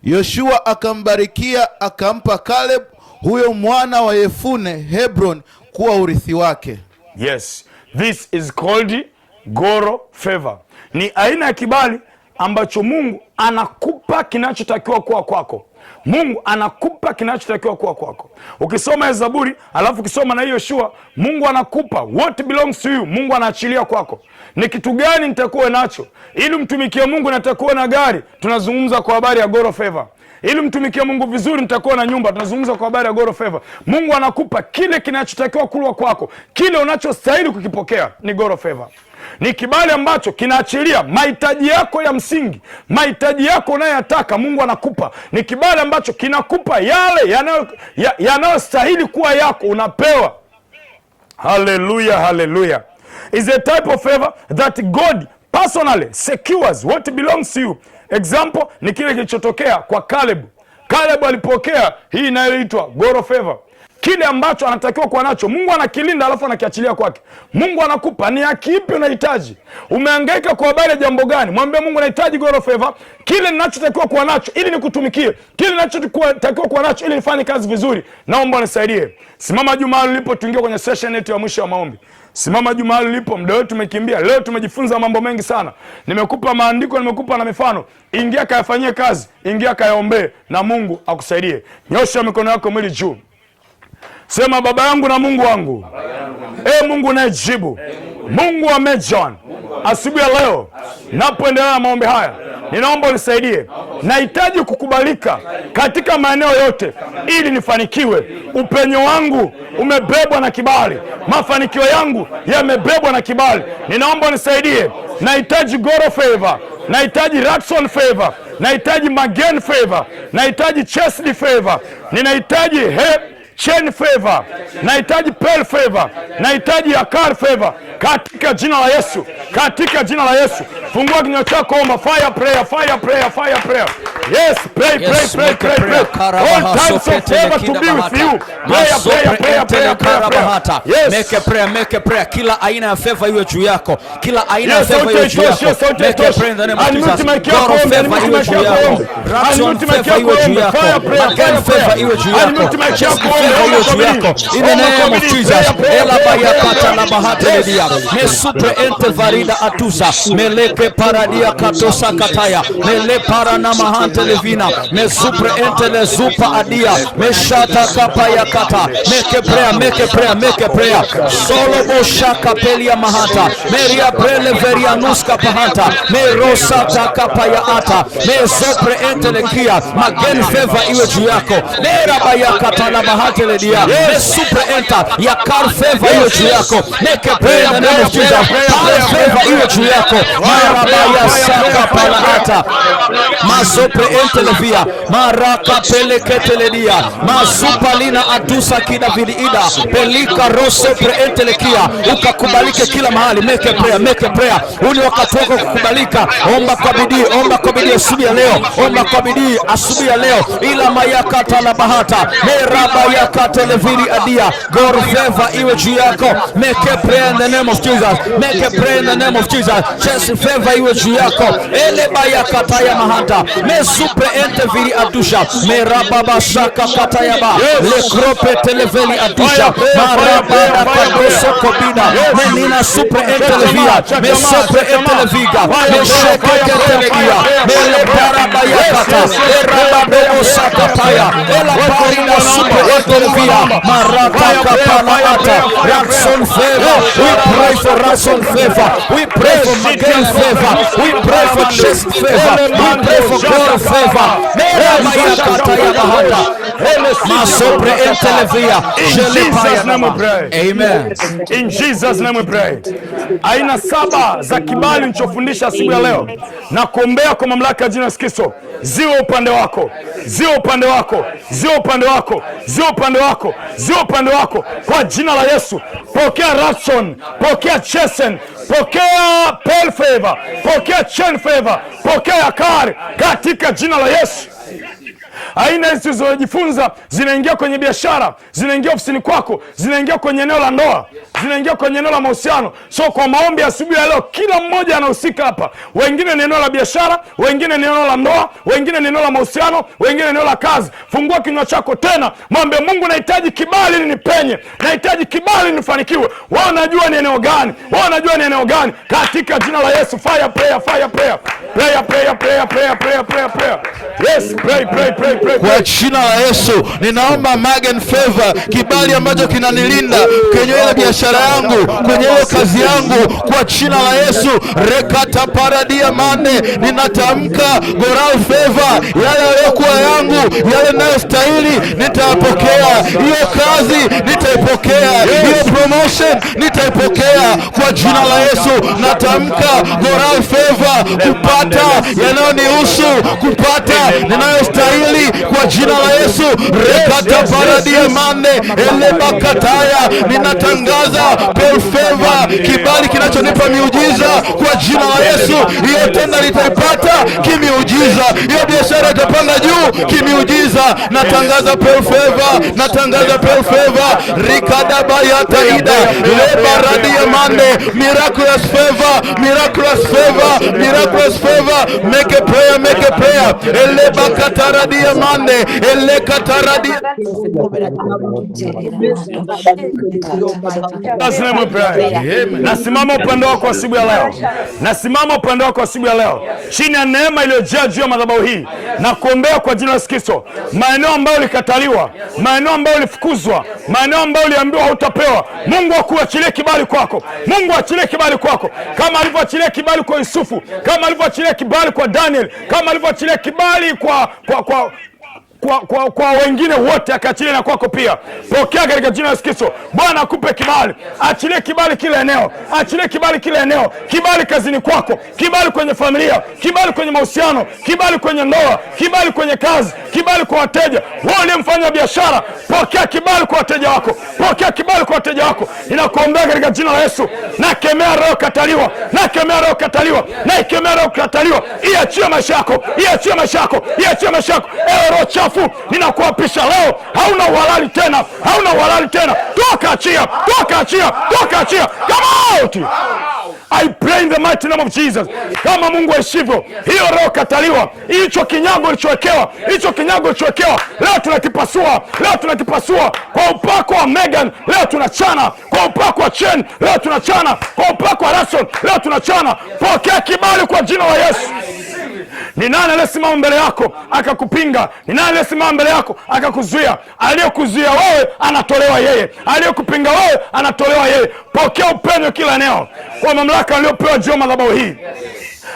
Yoshua akambarikia akampa Caleb huyo mwana wa Yefune Hebron kuwa urithi wake. Yes, this is called Goro favor. Ni aina ya kibali ambacho Mungu anakupa kinachotakiwa kuwa kwako. Mungu anakupa kinachotakiwa kuwa kwako. Ukisoma Zaburi alafu ukisoma na Yoshua, Mungu anakupa what belongs to you. Mungu anaachilia kwako. Ni kitu gani nitakuwa nacho ili mtumikie Mungu? Natakuwa na gari, tunazungumza kwa habari ya Goro favor. Ili mtumikie Mungu vizuri, nitakuwa na nyumba, tunazungumza kwa habari ya Goro favor. Mungu anakupa kile kinachotakiwa kuwa kwako, kile unachostahili kukipokea ni Goro favor. Ni kibali ambacho kinaachilia mahitaji yako ya msingi, mahitaji yako unayoyataka Mungu anakupa. Ni kibali ambacho kinakupa yale yanayostahili kuwa yako, unapewa. Hallelujah, hallelujah. Is a type of favor that God personally secures what belongs to you. Example ni kile kilichotokea kwa Caleb. Caleb alipokea hii inayoitwa Goro favor. Kile ambacho anatakiwa kuwa nacho Mungu anakilinda, alafu anakiachilia kwake. Mungu anakupa ni haki ipi unahitaji. Umehangaika kwa habari ya jambo gani? Mwambie Mungu, nahitaji Goro favor. Kile ninachotakiwa kuwa nacho ili nikutumikie, kile ninachotakiwa kuwa nacho ili nifanye kazi vizuri, naomba unisaidie. Simama juma ulipo, tuingie kwenye session yetu ya mwisho ya maombi. Simama juma ulipo, muda wetu umekimbia. Leo tumejifunza mambo mengi sana. Nimekupa maandiko, nimekupa na mifano. Ingia kayafanyie kazi, ingia kayaombee na Mungu akusaidie. Nyosha mikono yako mwili juu. Sema, Baba yangu na Mungu wangu. Mungu unayejibu, Mungu wa Mejon, asubuhi ya leo napoendelea na maombi haya, ninaomba unisaidie. Nahitaji kukubalika katika maeneo yote ili nifanikiwe. Upenyo wangu umebebwa na kibali, mafanikio yangu yamebebwa na kibali. Ninaomba unisaidie. Nahitaji Goro favor, nahitaji Ratson favor, nahitaji Magen favor, nahitaji Chesney favor, ninahitaji Chain favor, nahitaji Pearl favor, nahitaji Akar favor, katika jina la Yesu, katika jina la Yesu. Fungua kinywa chako, omba. Fire prayer, fire prayer, fire prayer. Yes, pray, pray, pray, pray, pray. All times of favor to be with you. Prayer. Yes. Make a prayer. Kila aina ya favor iwe juu yako. Kila aina ya favor iwe juu yako. Make a prayer in the name of Jesus. God favor iwe juu yako. Rapson favor iwe juu yako. Magen favor iwe juu yako. Chesney favor iwe juu yako. In the name of Jesus. Ela baya kata la bahate ledia. Me supre ente varida atusa. Meleke paradia katosa kataya. Mele para na mahante levina. Me supre ente le zupa adia. Me shata kapaya kata. Make a prayer, make a prayer, make a prayer. Solo boshaka pelia mahata. Meria prele veria nuska pahanta. Me rosata kapaya ata. Me sopre ente lekia. Magen favor iwe juu yako. Mera baya kata la mahate ledia. Me supre enta. Ya kar favor iwe juu yako. Make a prayer in the name of Jesus. Favor iwe juu yako. Mara baya saka pala ata. Masopre ente levia. Maraka pele keteledia. Masupalina atusa kina vidiida. Pelika roso preentelekia. Ukakubalike kila mahali. Make a prayer, make a prayer. Uni wakati wako kukubalika. Omba kwa bidii, omba kwa bidii asubuhi ya leo. Omba kwa bidii asubuhi ya leo. Ila mayakata la bahata. Meraba yakata leviri adia. Goro favor iwe juu yako. Make a prayer in the name of Jesus. Make a prayer in the name of Jesus. Chesi favor iwe juu yako. Ele bayakata ya mahata. Me supre ente viri adusha. Meraba bashaka katayaba. Le krope televeli adusha. Marabada kadoso kobina. Menina supre entelevia. Me supre enteleviga. Me sheke ketelegia. Me le parabayakata. E rabado osaka kataya ela parida super etelvia marata kapalata Raxon favor. We pray for Raxon favor. We pray for Miguel favor. We pray for chest favor. We pray for God favor. Maya kataya bahata masopre etelvia. In Jesus' name we pray. Amen. In Jesus' name we pray. Aina 7 za kibali nilichofundisha siku ya leo na kuombea kwa mamlaka ya jina la Yesu Kristo ziwe upande wako, ziwe upande wako, ziwe upande wako, ziwe upande wako, ziwe upande wako kwa jina la Yesu. Pokea Rason, pokea Chesen, pokea Pearl favor, pokea Chain favor, pokea Yakari katika jina la Yesu. Aina hizi zilizojifunza zinaingia kwenye biashara, zinaingia ofisini kwako, zinaingia kwenye eneo la ndoa, zinaingia kwenye eneo la mahusiano. So kwa maombi ya asubuhi ya leo, kila mmoja anahusika hapa. Wengine ni eneo la biashara, wengine ni eneo la ndoa, wengine ni eneo la mahusiano, wengine ni eneo la kazi. Fungua kinywa chako tena, mwambie Mungu, nahitaji kibali ili nipenye, nahitaji kibali ili nifanikiwe. Wao najua ni eneo gani, wao najua ni eneo gani, katika jina la Yesu. Fire prayer, fire prayer, prayer, prayer, prayer, prayer, prayer, prayer, prayer. Yes, pray, pray, pray, pray. Kwa jina la Yesu ninaomba Magen favor, kibali ambacho kinanilinda kwenye ile biashara yangu, kwenye ile kazi yangu, kwa jina la Yesu. Rekata paradia mane, ninatamka Goral favor, yale yaliyokuwa yangu, yale ninayostahili nitayapokea. Hiyo kazi nitaipokea, hiyo promotion nitaipokea kwa jina la Yesu. Natamka Goral favor, kupata yanayonihusu, kupata ninayostahili kwa jina la Yesu. Rekata paradia mane eleba kataya, ninatangaza Pearl favor, kibali kinachonipa miujiza kwa jina la Yesu. Hiyo tenda nitaipata kimiujiza, hiyo biashara itapanda juu kimiujiza. Natangaza Pearl favor, natangaza Pearl favor. Rikada bayata ida leba radia mane, miraculous favor, miraculous favor, miraculous favor. Make a prayer, make a prayer. Eleba kataradia mane ele kataradia. Nasimama upande wako asubuhi ya leo, nasimama upande wako asubuhi ya leo chini ya neema iliyojaa juu ya madhabahu hii na kuombea kwa jina la Yesu Kristo. Maeneo ambayo ulikataliwa, maeneo ambayo ulifukuzwa, maeneo ambayo uliambiwa hautapewa, Mungu akuachilie kibali kwako. Mungu achilie kibali kwako, kama alivyoachilia kibali kwa Yusufu, kama alivyoachilia kibali kwa Daniel, kama alivyoachilia kibali kwa wengine wote, akaachilia na kwako pia. Pokea katika jina la Yesu Kristo. Bwana akupe kibali, achilie kibali kila eneo, achilie kibali kila eneo, kibali kazini kwako, kibali kwenye familia, kibali kwenye mahusiano, kibali kwenye ndoa, kibali kwenye kazi, kibali kwa wateja. Wewe uliyemfanya biashara, pokea kibali kwa wateja wako, pokea kibali kwa wateja wako. Ninakuombea katika jina la Yesu, nakemea roho kataliwa, nakemea roho kataliwa, nakemea roho kataliwa, iachie maisha yako, iachie maisha yako, iachie maisha yako. Ewe roho chafu, ninakuapisha leo, hauna uhalali tena, hauna uhalali tena. Toka, achia, toka, achia, toka, achia. Come out. I pray in the mighty name of Jesus. Kama Mungu aishivyo, hiyo roho kataliwa, hicho kinyago ulichowekewa, hicho kinyago ulichowekewa, leo tunakipasua, leo tunakipasua kwa upako wa Megan. Leo tunachana kwa upako wa Chen, leo tunachana kwa upako wa Rason, leo tunachana. Pokea kibali kwa jina la Yesu. Ni nani aliyesimama mbele yako akakupinga? Ni nani aliyesimama mbele yako akakuzuia? Aliyekuzuia wewe anatolewa yeye, aliyekupinga wewe anatolewa yeye. Pokea upenyo kila eneo kwa mamlaka aliyopewa juu ya madhabahu hii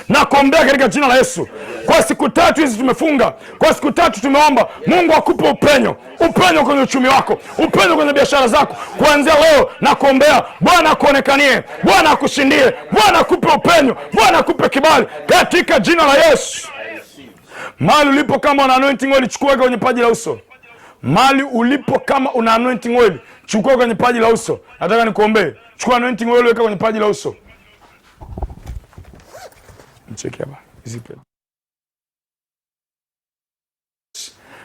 na kuombea katika jina la Yesu. Kwa siku 3 hizi tumefunga, kwa siku 3 tumeomba. Mungu akupe upenyo, upenyo kwenye uchumi wako, upenyo kwenye biashara zako. Kuanzia leo na kuombea, Bwana akuonekanie, Bwana akushindie, Bwana akupe upenyo, Bwana akupe kibali katika jina la Yesu. Mali ulipo kama una anointing oil, chukua kwenye paji la uso. Mali ulipo kama una anointing oil, chukua kwenye paji la uso. Nataka nikuombee. Chukua anointing oil, weka kwenye paji la uso. Mcheki hapa. Zipe.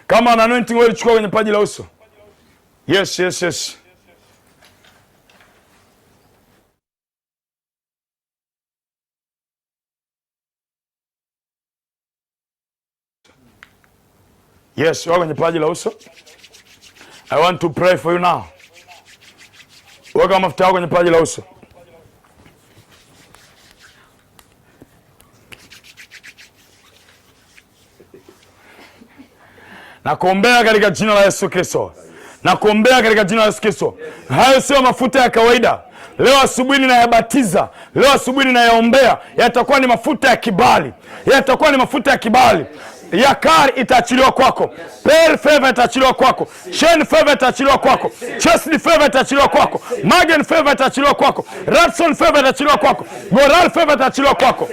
Kama una anointing oil, chukua kwenye paji la uso. Yes, yes, yes. Yes, wako kwenye paji la uso. I want to pray for you now. Weka mafuta kwenye paji la uso. Nakuombea katika jina la Yesu Kristo. Nakuombea katika jina la Yesu Kristo. Hayo sio mafuta ya kawaida. Leo asubuhi ninayabatiza. Leo asubuhi ninayaombea. Yatakuwa ni mafuta ya kibali. Yatakuwa ni mafuta ya kibali. Yakari itaachiliwa kwako. Pearl favor itaachiliwa kwako. Chain favor itaachiliwa kwako. Chesney favor itaachiliwa kwako. Magen favor itaachiliwa kwako. Radson favor itaachiliwa kwako. Moral favor itaachiliwa kwako.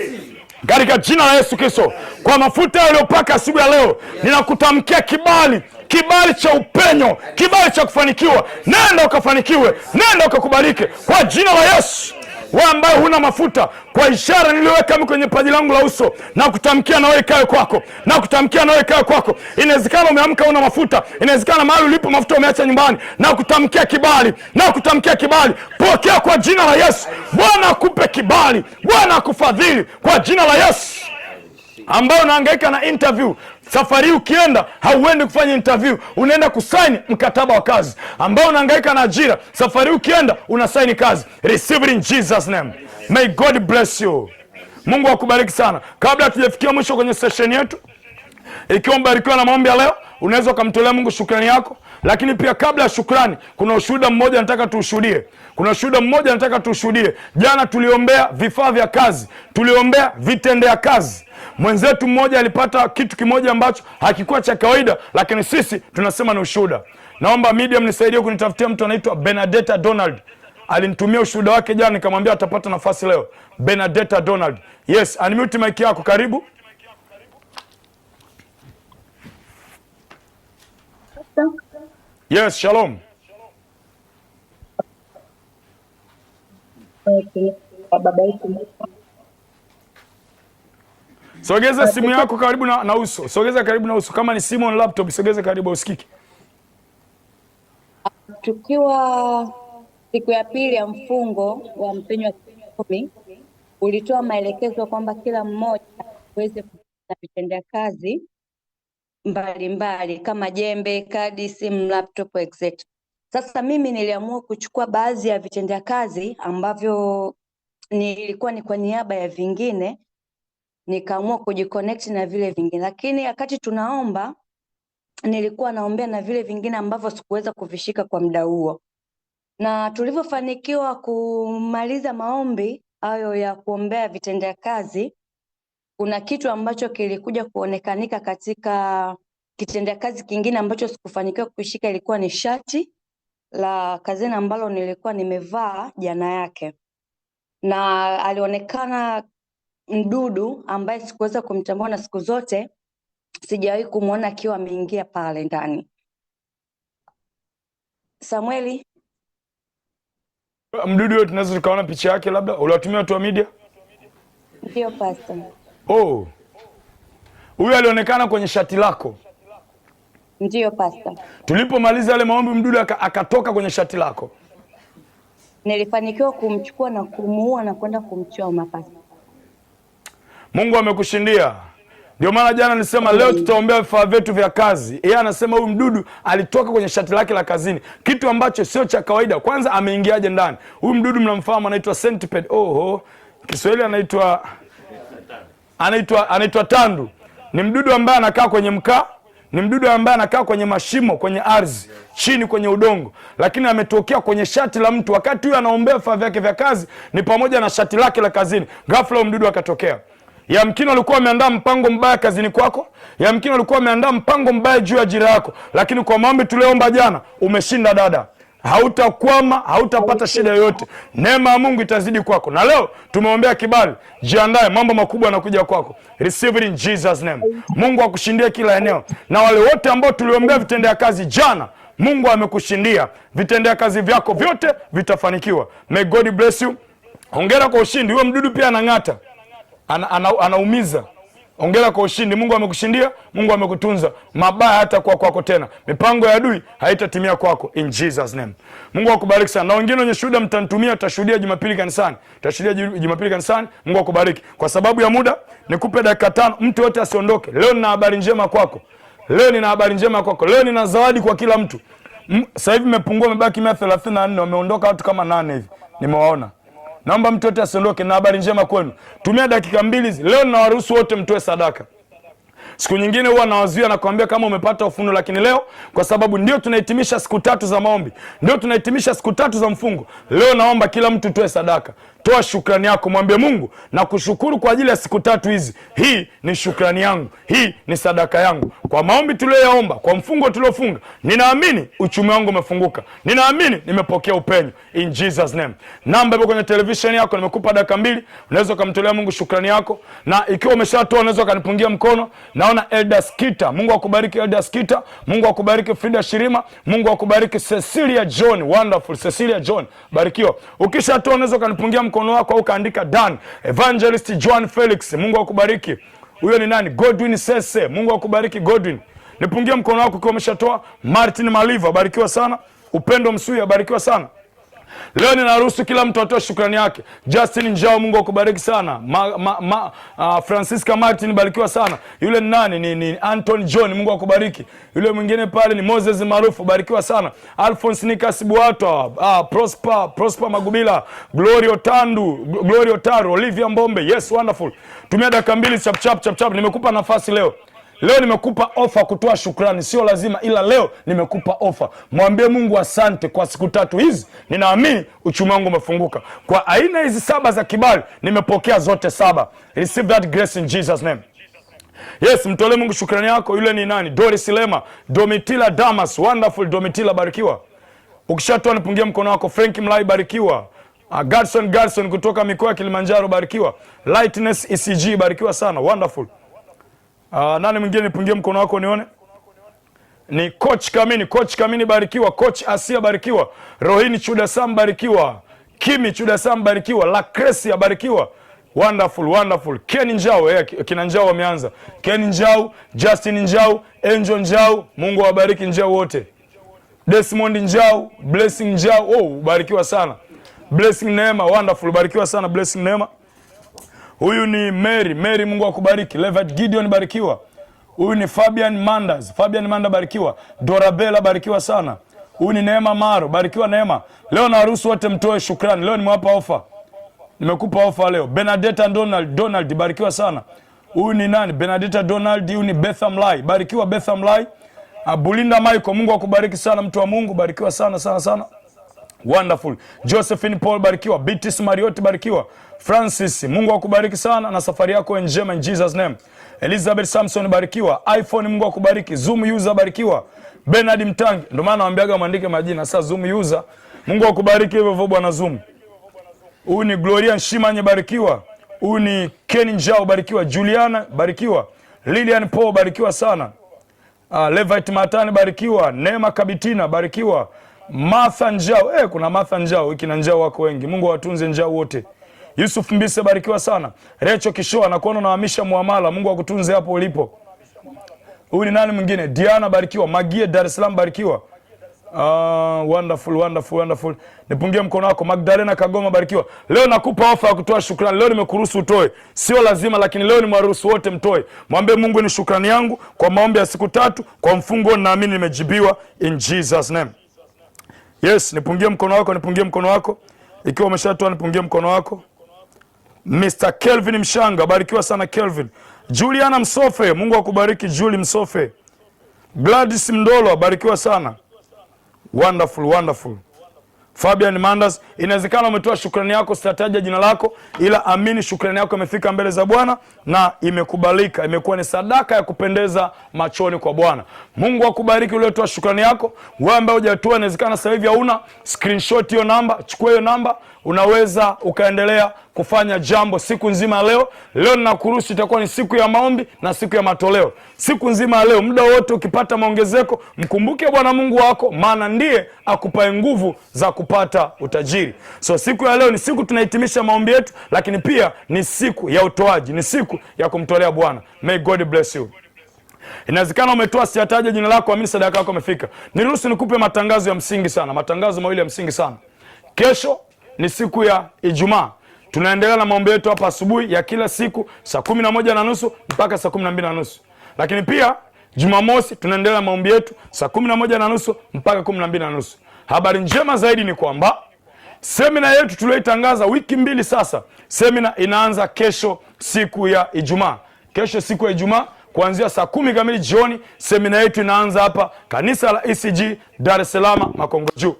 Katika jina la Yesu Kristo, kwa mafuta yaliyopaka asubuhi ya leo, ninakutamkia kibali, kibali cha upenyo, kibali cha kufanikiwa. Nenda ukafanikiwe, nenda ukakubalike kwa jina la Yesu. Wewe ambaye huna mafuta, kwa ishara niliyoweka mimi kwenye paji langu la uso, na kutamkia na wewe ikae kwako, na kutamkia na wewe ikae kwako. Inawezekana umeamka una mafuta, inawezekana mahali ulipo mafuta umeacha nyumbani, na kutamkia kibali, na kutamkia kibali. Pokea kwa jina la Yesu. Bwana akupe kibali, Bwana akufadhili kwa jina la Yesu. Ambao unahangaika na interview, safari ukienda hauendi kufanya interview, unaenda kusaini mkataba wa kazi. Ambao unahangaika na ajira, safari ukienda unasaini kazi. Receive it in Jesus name. May God bless you. Mungu akubariki sana. Kabla tujafikia mwisho kwenye session yetu, ikiwa mbarikiwa na maombi ya leo, unaweza kumtolea Mungu shukrani yako. Lakini pia kabla ya shukrani, kuna ushuhuda mmoja nataka tuushuhudie. Kuna ushuhuda mmoja nataka tuushuhudie. Jana tuliombea vifaa vya kazi, tuliombea vitendea kazi. Mwenzetu mmoja alipata kitu kimoja ambacho hakikuwa cha kawaida, lakini sisi tunasema ni ushuhuda. Naomba media mnisaidie kunitafutia mtu anaitwa Benedetta Donald. Alinitumia ushuhuda wake jana, nikamwambia atapata nafasi leo. Benedetta Donald. Yes, unmute mic yako, karibu. Yes, shalom. Okay. Baba yetu. Sogeza simu yako karibu na uso. Sogeza karibu na uso. Kama ni simu on laptop, sogeza karibu usikike. Tukiwa siku ya pili ya mfungo wa mpenyo wa 10, ulitoa maelekezo kwamba kila mmoja aweze kupata vitendea kazi mbalimbali kama jembe, kadi, simu, laptop, etc. Sasa mimi niliamua kuchukua baadhi ya vitendea kazi ambavyo nilikuwa ni kwa niaba ya vingine, nikaamua kujiconnect na vile vingine. Lakini wakati tunaomba, nilikuwa naombea na vile vingine ambavyo sikuweza kuvishika kwa muda huo. Na tulivyofanikiwa kumaliza maombi hayo ya kuombea vitendea kazi, kuna kitu ambacho kilikuja kuonekanika katika kitendea kazi kingine ambacho sikufanikiwa kushika. Ilikuwa ni shati la kazini ambalo nilikuwa nimevaa jana yake, na alionekana mdudu ambaye sikuweza kumtambua, na siku zote sijawahi kumuona akiwa ameingia pale ndani. Samueli, mdudu yote tunaweza tukaona picha yake, labda uliwatumia watu wa media? ndio pastor. Oh. Huyu alionekana kwenye shati lako? Ndio pastor. Tulipomaliza yale maombi, mdudu akatoka kwenye shati lako? Nilifanikiwa kumchukua na kumuua na kwenda kumchoma pastor. Mungu amekushindia. Ndio maana jana nilisema leo tutaombea vifaa vyetu vya kazi. Yeye anasema huyu mdudu alitoka kwenye shati lake la kazini, kitu ambacho sio cha kawaida. Kwanza ameingiaje ndani? Huyu mdudu mnamfahamu, anaitwa centipede. Oho, Kiswahili anaitwa tandu. Ni mdudu ambaye anakaa kwenye mkaa, ni mdudu ambaye anakaa kwenye mashimo, kwenye ardhi, chini kwenye udongo, lakini ametokea kwenye shati la mtu. Wakati huyu anaombea vifaa vyake vya kazi, ni pamoja na shati lake la kazini, ghafla mdudu akatokea. Yamkini walikuwa wameandaa mpango mbaya kazini kwako, yamkini walikuwa wameandaa mpango mbaya juu ya ajira yako, lakini kwa maombi tuliomba jana umeshinda dada. Hautakwama, hautapata shida yoyote. Neema ya Mungu itazidi kwako. Na leo tumeombea kibali. Jiandae, mambo makubwa yanakuja kwako. Receive it in Jesus name. Mungu akushindie kila eneo. Na wale wote ambao tuliombea vitendea kazi jana, Mungu amekushindia. Vitendea kazi vyako vyote vitafanikiwa. May God bless you. Hongera kwa ushindi. Huyo mdudu pia anang'ata. Anaumiza. Hongera kwa ushindi. Mungu amekushindia, Mungu amekutunza. Mabaya hata kwako tena. Mipango ya adui haitatimia kwako in Jesus name. Mungu akubariki sana. Na wengine wenye shuhuda mtanitumia, tutashuhudia Jumapili kanisani. Tutashuhudia Jumapili kanisani. Mungu akubariki. Kwa sababu ya muda, nikupe dakika 5, mtu yote asiondoke. Leo nina habari njema kwako. Leo nina habari njema kwako. Leo nina zawadi kwa kila mtu. Sasa hivi mmepungua, mmebaki 134, wameondoka watu kama 8 hivi. Nimewaona. Naomba mtu yote asiondoke, na habari njema kwenu. Tumia dakika 2 hizi. Leo ninawaruhusu wote mtoe sadaka. Siku nyingine huwa nawazuia na kuambia kama umepata ufunuo, lakini leo kwa sababu ndio tunahitimisha siku 3 za maombi, ndio tunahitimisha siku 3 za mfungo, leo naomba kila mtu toe sadaka. Toa shukrani yako, mwambie Mungu na kushukuru kwa ajili ya siku 3 hizi. Hii ni shukrani yangu, hii ni sadaka yangu kwa maombi tuliyoyaomba, kwa mfungo tuliofunga. Ninaamini uchumi wangu umefunguka, ninaamini nimepokea upenyo in Jesus name. Namba ipo kwenye television yako, nimekupa dakika 2, unaweza kumtolea Mungu shukrani yako, na ikiwa umeshatoa unaweza kanipungia mkono. Naona Elder Skita, Mungu akubariki Elder Skita, Mungu akubariki Frida Shirima, Mungu akubariki Cecilia John, wonderful Cecilia John, barikiwa. Ukishatoa unaweza kanipungia mkono wako au kaandika Dan. Evangelist John Felix, Mungu akubariki. Huyo ni nani? Godwin Sese, Mungu akubariki Godwin. Nipungie mkono wako ukiwa umeshatoa. Martin Maliva, barikiwa sana. Upendo Msuya, barikiwa sana. Leo ninaruhusu kila mtu atoe shukrani yake. Justin Njao, Mungu akubariki sana. Francisca Martin, barikiwa sana. Yule ni nani? Ni Anton John, Mungu akubariki. Yule mwingine pale ni Moses Maarufu, barikiwa sana. Alphonse Nikas Buato, Prosper Magubila, Glorio Taro, Olivia Mbombe. Yes, wonderful. Tumia dakika 2 chap. Nimekupa nafasi leo. Leo nimekupa ofa kutoa shukrani, sio lazima, ila leo nimekupa ofa. Mwambie Mungu asante kwa siku 3 hizi. Ninaamini uchumi wangu umefunguka. Kwa aina hizi 7 za kibali, nimepokea zote 7. Receive that grace in Jesus name. Yes, mtolee Mungu shukrani yako. Yule ni nani? Doris Lema, Domitila Damas, wonderful Domitila, barikiwa. Ukishatoa nipungie mkono wako. Frank Mlai, barikiwa. Garson kutoka mikoa ya Kilimanjaro, barikiwa. Lightness ECG, barikiwa sana, wonderful. Nani mwingine nipungie mkono wako nione? Ni Coach Kamini, barikiwa. Coach Asia, barikiwa. Rohini Chudasam, barikiwa. Kimi Chudasam, barikiwa. Lacresia, barikiwa. Wonderful. Ken Njau, kina Njau wameanza. Ken Njau, Justin Njau, Angel Njau, Mungu awabariki Njau wote. Desmond Njau, Blessing Njau, barikiwa sana. Blessing Neema, wonderful, barikiwa sana Blessing Neema. Huyu ni Mary, Mungu akubariki. Levat Gideon, barikiwa. Huyu ni Fabian Manda, barikiwa. Dorabella, barikiwa sana. Huyu ni Neema Maro, barikiwa Neema. Leo naruhusu wote mtoe shukrani. Leo nimewapa ofa. Nimekupa ofa leo. Benedetta Donald, barikiwa sana. Huyu ni nani? Benedetta Donald. Huyu ni Betha Mlai, barikiwa Betha Mlai. Bulinda Michael, Mungu akubariki sana mtu wa Mungu, barikiwa sana. Wonderful. Josephine Paul, barikiwa. Beatrice Marioti, barikiwa. Francis, Mungu akubariki sana na safari yako njema in Jesus name. Elizabeth Samson, barikiwa. iPhone, Mungu akubariki. Zoom user, barikiwa. Bernard Mtangi, ndio maana naambiaga muandike majina. Sasa Zoom user, Mungu akubariki hivyo bwana Zoom. Huyu ni Gloria Nshimanye, barikiwa. Huyu ni Ken Njao, barikiwa. Juliana, barikiwa. Lilian Paul, barikiwa sana. Levite Matani, barikiwa. Neema Kabitina, barikiwa. Martha Njao, kuna Martha Njao, wiki na Njao wako wengi. Mungu watunze Njao wote. Yusuf Mbise, barikiwa sana. Recho Kishoa, nakuona unahamisha muamala, Mungu akutunze hapo ulipo. Huyu ni nani mwingine? Diana, barikiwa. Magie, Dar es Salaam, barikiwa. Wonderful. Nipungie mkono wako. Magdalena Kagoma, barikiwa. Leo nakupa ofa ya kutoa shukrani. Leo nimekuruhusu utoe. Sio lazima, lakini leo nimewaruhusu wote mtoe. Mwambie Mungu ni shukrani yangu kwa maombi ya siku 3, kwa mfungo naamini nimejibiwa in Jesus name. Yes, nipungie mkono wako. Ikiwa umeshatoa nipungie mkono wako. Mr. Kelvin Mshanga, barikiwa sana Kelvin. Juliana Msofe, Mungu akubariki Julie Msofe. Gladys Mndolo, barikiwa sana. Wonderful. Fabian Mandas, inawezekana umetoa shukrani yako, sitataja jina lako, ila amini shukrani yako imefika mbele za Bwana na imekubalika. Imekuwa ni sadaka ya kupendeza machoni kwa Bwana. Mungu akubariki uliotoa shukrani yako. Wewe ambaye hujatoa, inawezekana sasa hivi hauna, screenshot hiyo namba, chukua hiyo namba, unaweza ukaendelea kufanya jambo siku nzima leo. Leo ninakuruhusu, itakuwa ni siku ya maombi na siku ya matoleo. Siku nzima leo, muda wote ukipata maongezeko, mkumbuke Bwana Mungu wako, maana ndiye akupae nguvu za kupata utajiri. So siku ya leo ni siku tunahitimisha maombi yetu, lakini pia ni siku ya utoaji, ni siku ya kumtolea Bwana. May God bless you. Inawezekana umetoa, sijataja jina lako, amini sadaka yako imefika. Niruhusu nikupe matangazo ya msingi sana, matangazo mawili ya msingi sana. Kesho ni siku ya Ijumaa. Tunaendelea na maombi yetu hapa asubuhi ya kila siku saa 11:30 mpaka saa 12:30. Lakini pia Jumamosi tunaendelea na maombi yetu saa 11:30 mpaka 12:30. Habari njema zaidi ni kwamba semina yetu tuliyoitangaza wiki 2 sasa, semina inaanza kesho siku ya Ijumaa. Kesho siku ya Ijumaa kuanzia saa 10 kamili jioni. Semina yetu inaanza hapa kanisa la ECG Dar es Salaam Makongo Juu.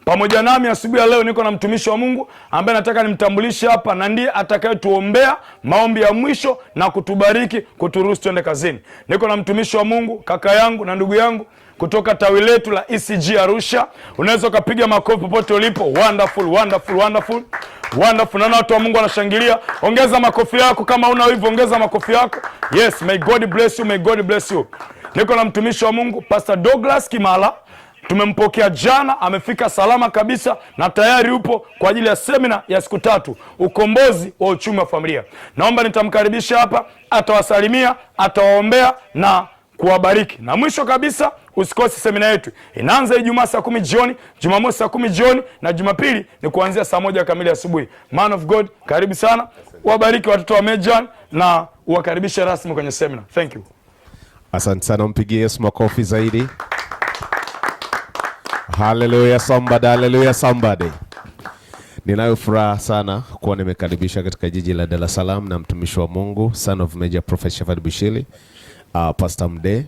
Pamoja nami asubuhi ya leo niko na mtumishi wa Mungu ambaye nataka nimtambulishe hapa, na ndiye atakayetuombea maombi ya mwisho na kutubariki, kuturuhusu twende kazini. Niko na mtumishi wa Mungu, kaka yangu na ndugu yangu kutoka tawi letu la ECG Arusha. Unaweza ukapiga makofi popote ulipo. Wonderful, wonderful, wonderful, wonderful. Naona watu wa Mungu wanashangilia. Ongeza makofi yako, kama una hivyo ongeza makofi yako. Yes, may God bless you, may God bless you. Niko na mtumishi wa Mungu Pastor Douglas Kimala. Tumempokea jana, amefika salama kabisa na tayari upo kwa ajili ya semina ya siku 3, ukombozi wa uchumi wa familia. Naomba nitamkaribisha hapa, atawasalimia, atawaombea na kuwabariki. Na mwisho kabisa, usikose semina yetu. Inaanza Ijumaa saa 10 jioni, Jumamosi saa 10 jioni, na Jumapili ni kuanzia saa 1 kamili asubuhi. Man of God, karibu sana. Wabariki watoto wa Mejan na uwakaribishe rasmi kwenye semina. Thank you. Asante sana, mpigie Yesu makofi zaidi. Hallelujah somebody, hallelujah somebody. Ninayo furaha sana kuwa nimekaribisha katika jiji la Dar es Salaam na mtumishi wa Mungu, son of Major Prophet Shafad Bushiri, Pastor Mde.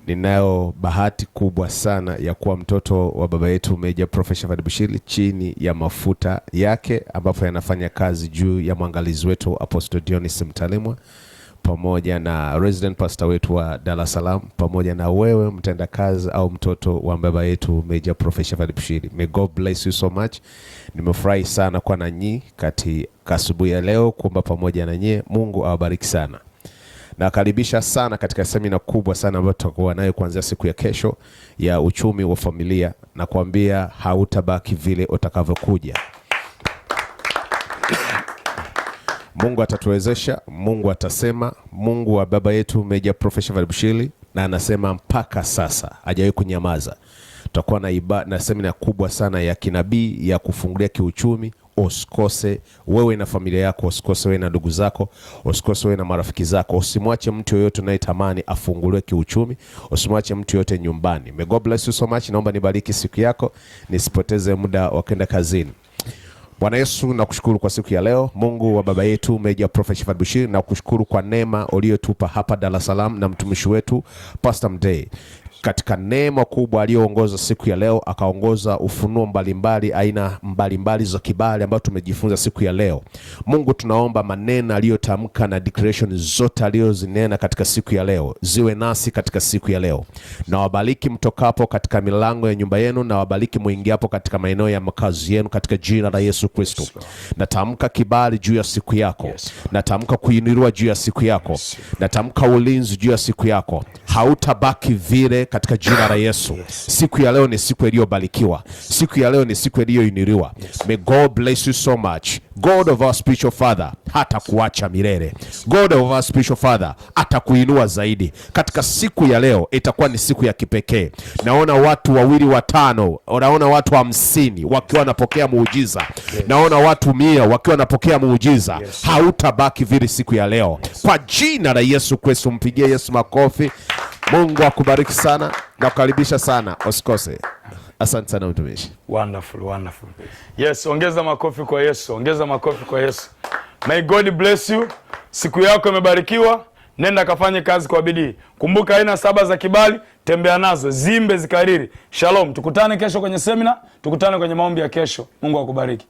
Ninayo bahati kubwa sana ya kuwa mtoto wa baba yetu Major Prophet Shafad Bushiri chini ya mafuta yake, ambapo yanafanya kazi juu ya mwangalizi wetu Apostle Dionis Mtalimwa, pamoja na resident pastor wetu wa Dar es Salaam, pamoja na wewe mtendakazi au mtoto wa baba yetu Major Prophet Shafad Bushiri. May God bless you so much. Nimefurahi sana kwa nanyi katika asubuhi ya leo, kuomba pamoja na nyie. Mungu awabariki sana. Na karibisha sana katika semina kubwa sana ambayo tutakuwa nayo kuanzia siku ya kesho ya uchumi wa familia, na kuambia hautabaki vile utakavyokuja. Mungu atatuwezesha, Mungu atasema. Mungu wa baba yetu Major Prophet Shafad Bushiri, na anasema mpaka sasa hajawahi kunyamaza. Tutakuwa na semina kubwa sana ya kinabii ya kufungulia kiuchumi. Usikose wewe na familia yako, usikose wewe na ndugu zako, usikose wewe na marafiki zako. Usimwache mtu yoyote unayetamani afunguliwe kiuchumi, usimwache mtu yoyote nyumbani. May God bless you so much. Naomba nibariki siku yako, nisipoteze muda wa kwenda kazini. Bwana Yesu, nakushukuru kwa siku ya leo. Mungu wa baba yetu Major Prophet Shafad Bushiri, nakushukuru kwa neema uliyotupa hapa Dar es Salaam na mtumishi wetu Pastor Mde. Katika neema kubwa aliyoongoza siku ya leo, akaongoza ufunuo mbalimbali, aina mbalimbali za kibali ambayo tumejifunza siku ya leo. Mungu, tunaomba maneno aliyotamka na declaration zote aliyozinena katika siku ya leo ziwe nasi katika siku ya leo. Na wabariki mtokapo katika milango ya nyumba yenu, na wabariki muingiapo katika maeneo ya makazi yenu katika jina la Yesu Kristo. Natamka kibali juu ya siku yako. Natamka kuinuliwa juu ya siku yako. Natamka ulinzi juu ya siku yako. Hautabaki vile katika jina la Yesu. Siku ya leo ni siku iliyobarikiwa. Siku ya leo ni siku iliyoinuliwa. May God bless you so much. God of our spiritual father hata kuacha milele. God of our spiritual father atakuinua zaidi. Katika siku ya leo itakuwa ni siku ya kipekee. Naona watu 2 5, naona watu 50 wakiwa wanapokea muujiza. Naona watu 100 wakiwa wanapokea muujiza. Hautabaki vile siku ya leo. Kwa jina la Yesu Kristo, mpigie Yesu makofi. Mungu akubariki sana na kukaribisha sana, usikose. Asante sana mtumishi. Wonderful, wonderful. Yes, ongeza makofi kwa Yesu, ongeza makofi kwa Yesu. May God bless you. Siku yako imebarikiwa. Nenda kafanye kazi kwa bidii. Kumbuka aina 7 za kibali, tembea nazo, zimbe zikariri. Shalom. Tukutane kesho kwenye semina, tukutane kwenye maombi ya kesho. Mungu akubariki.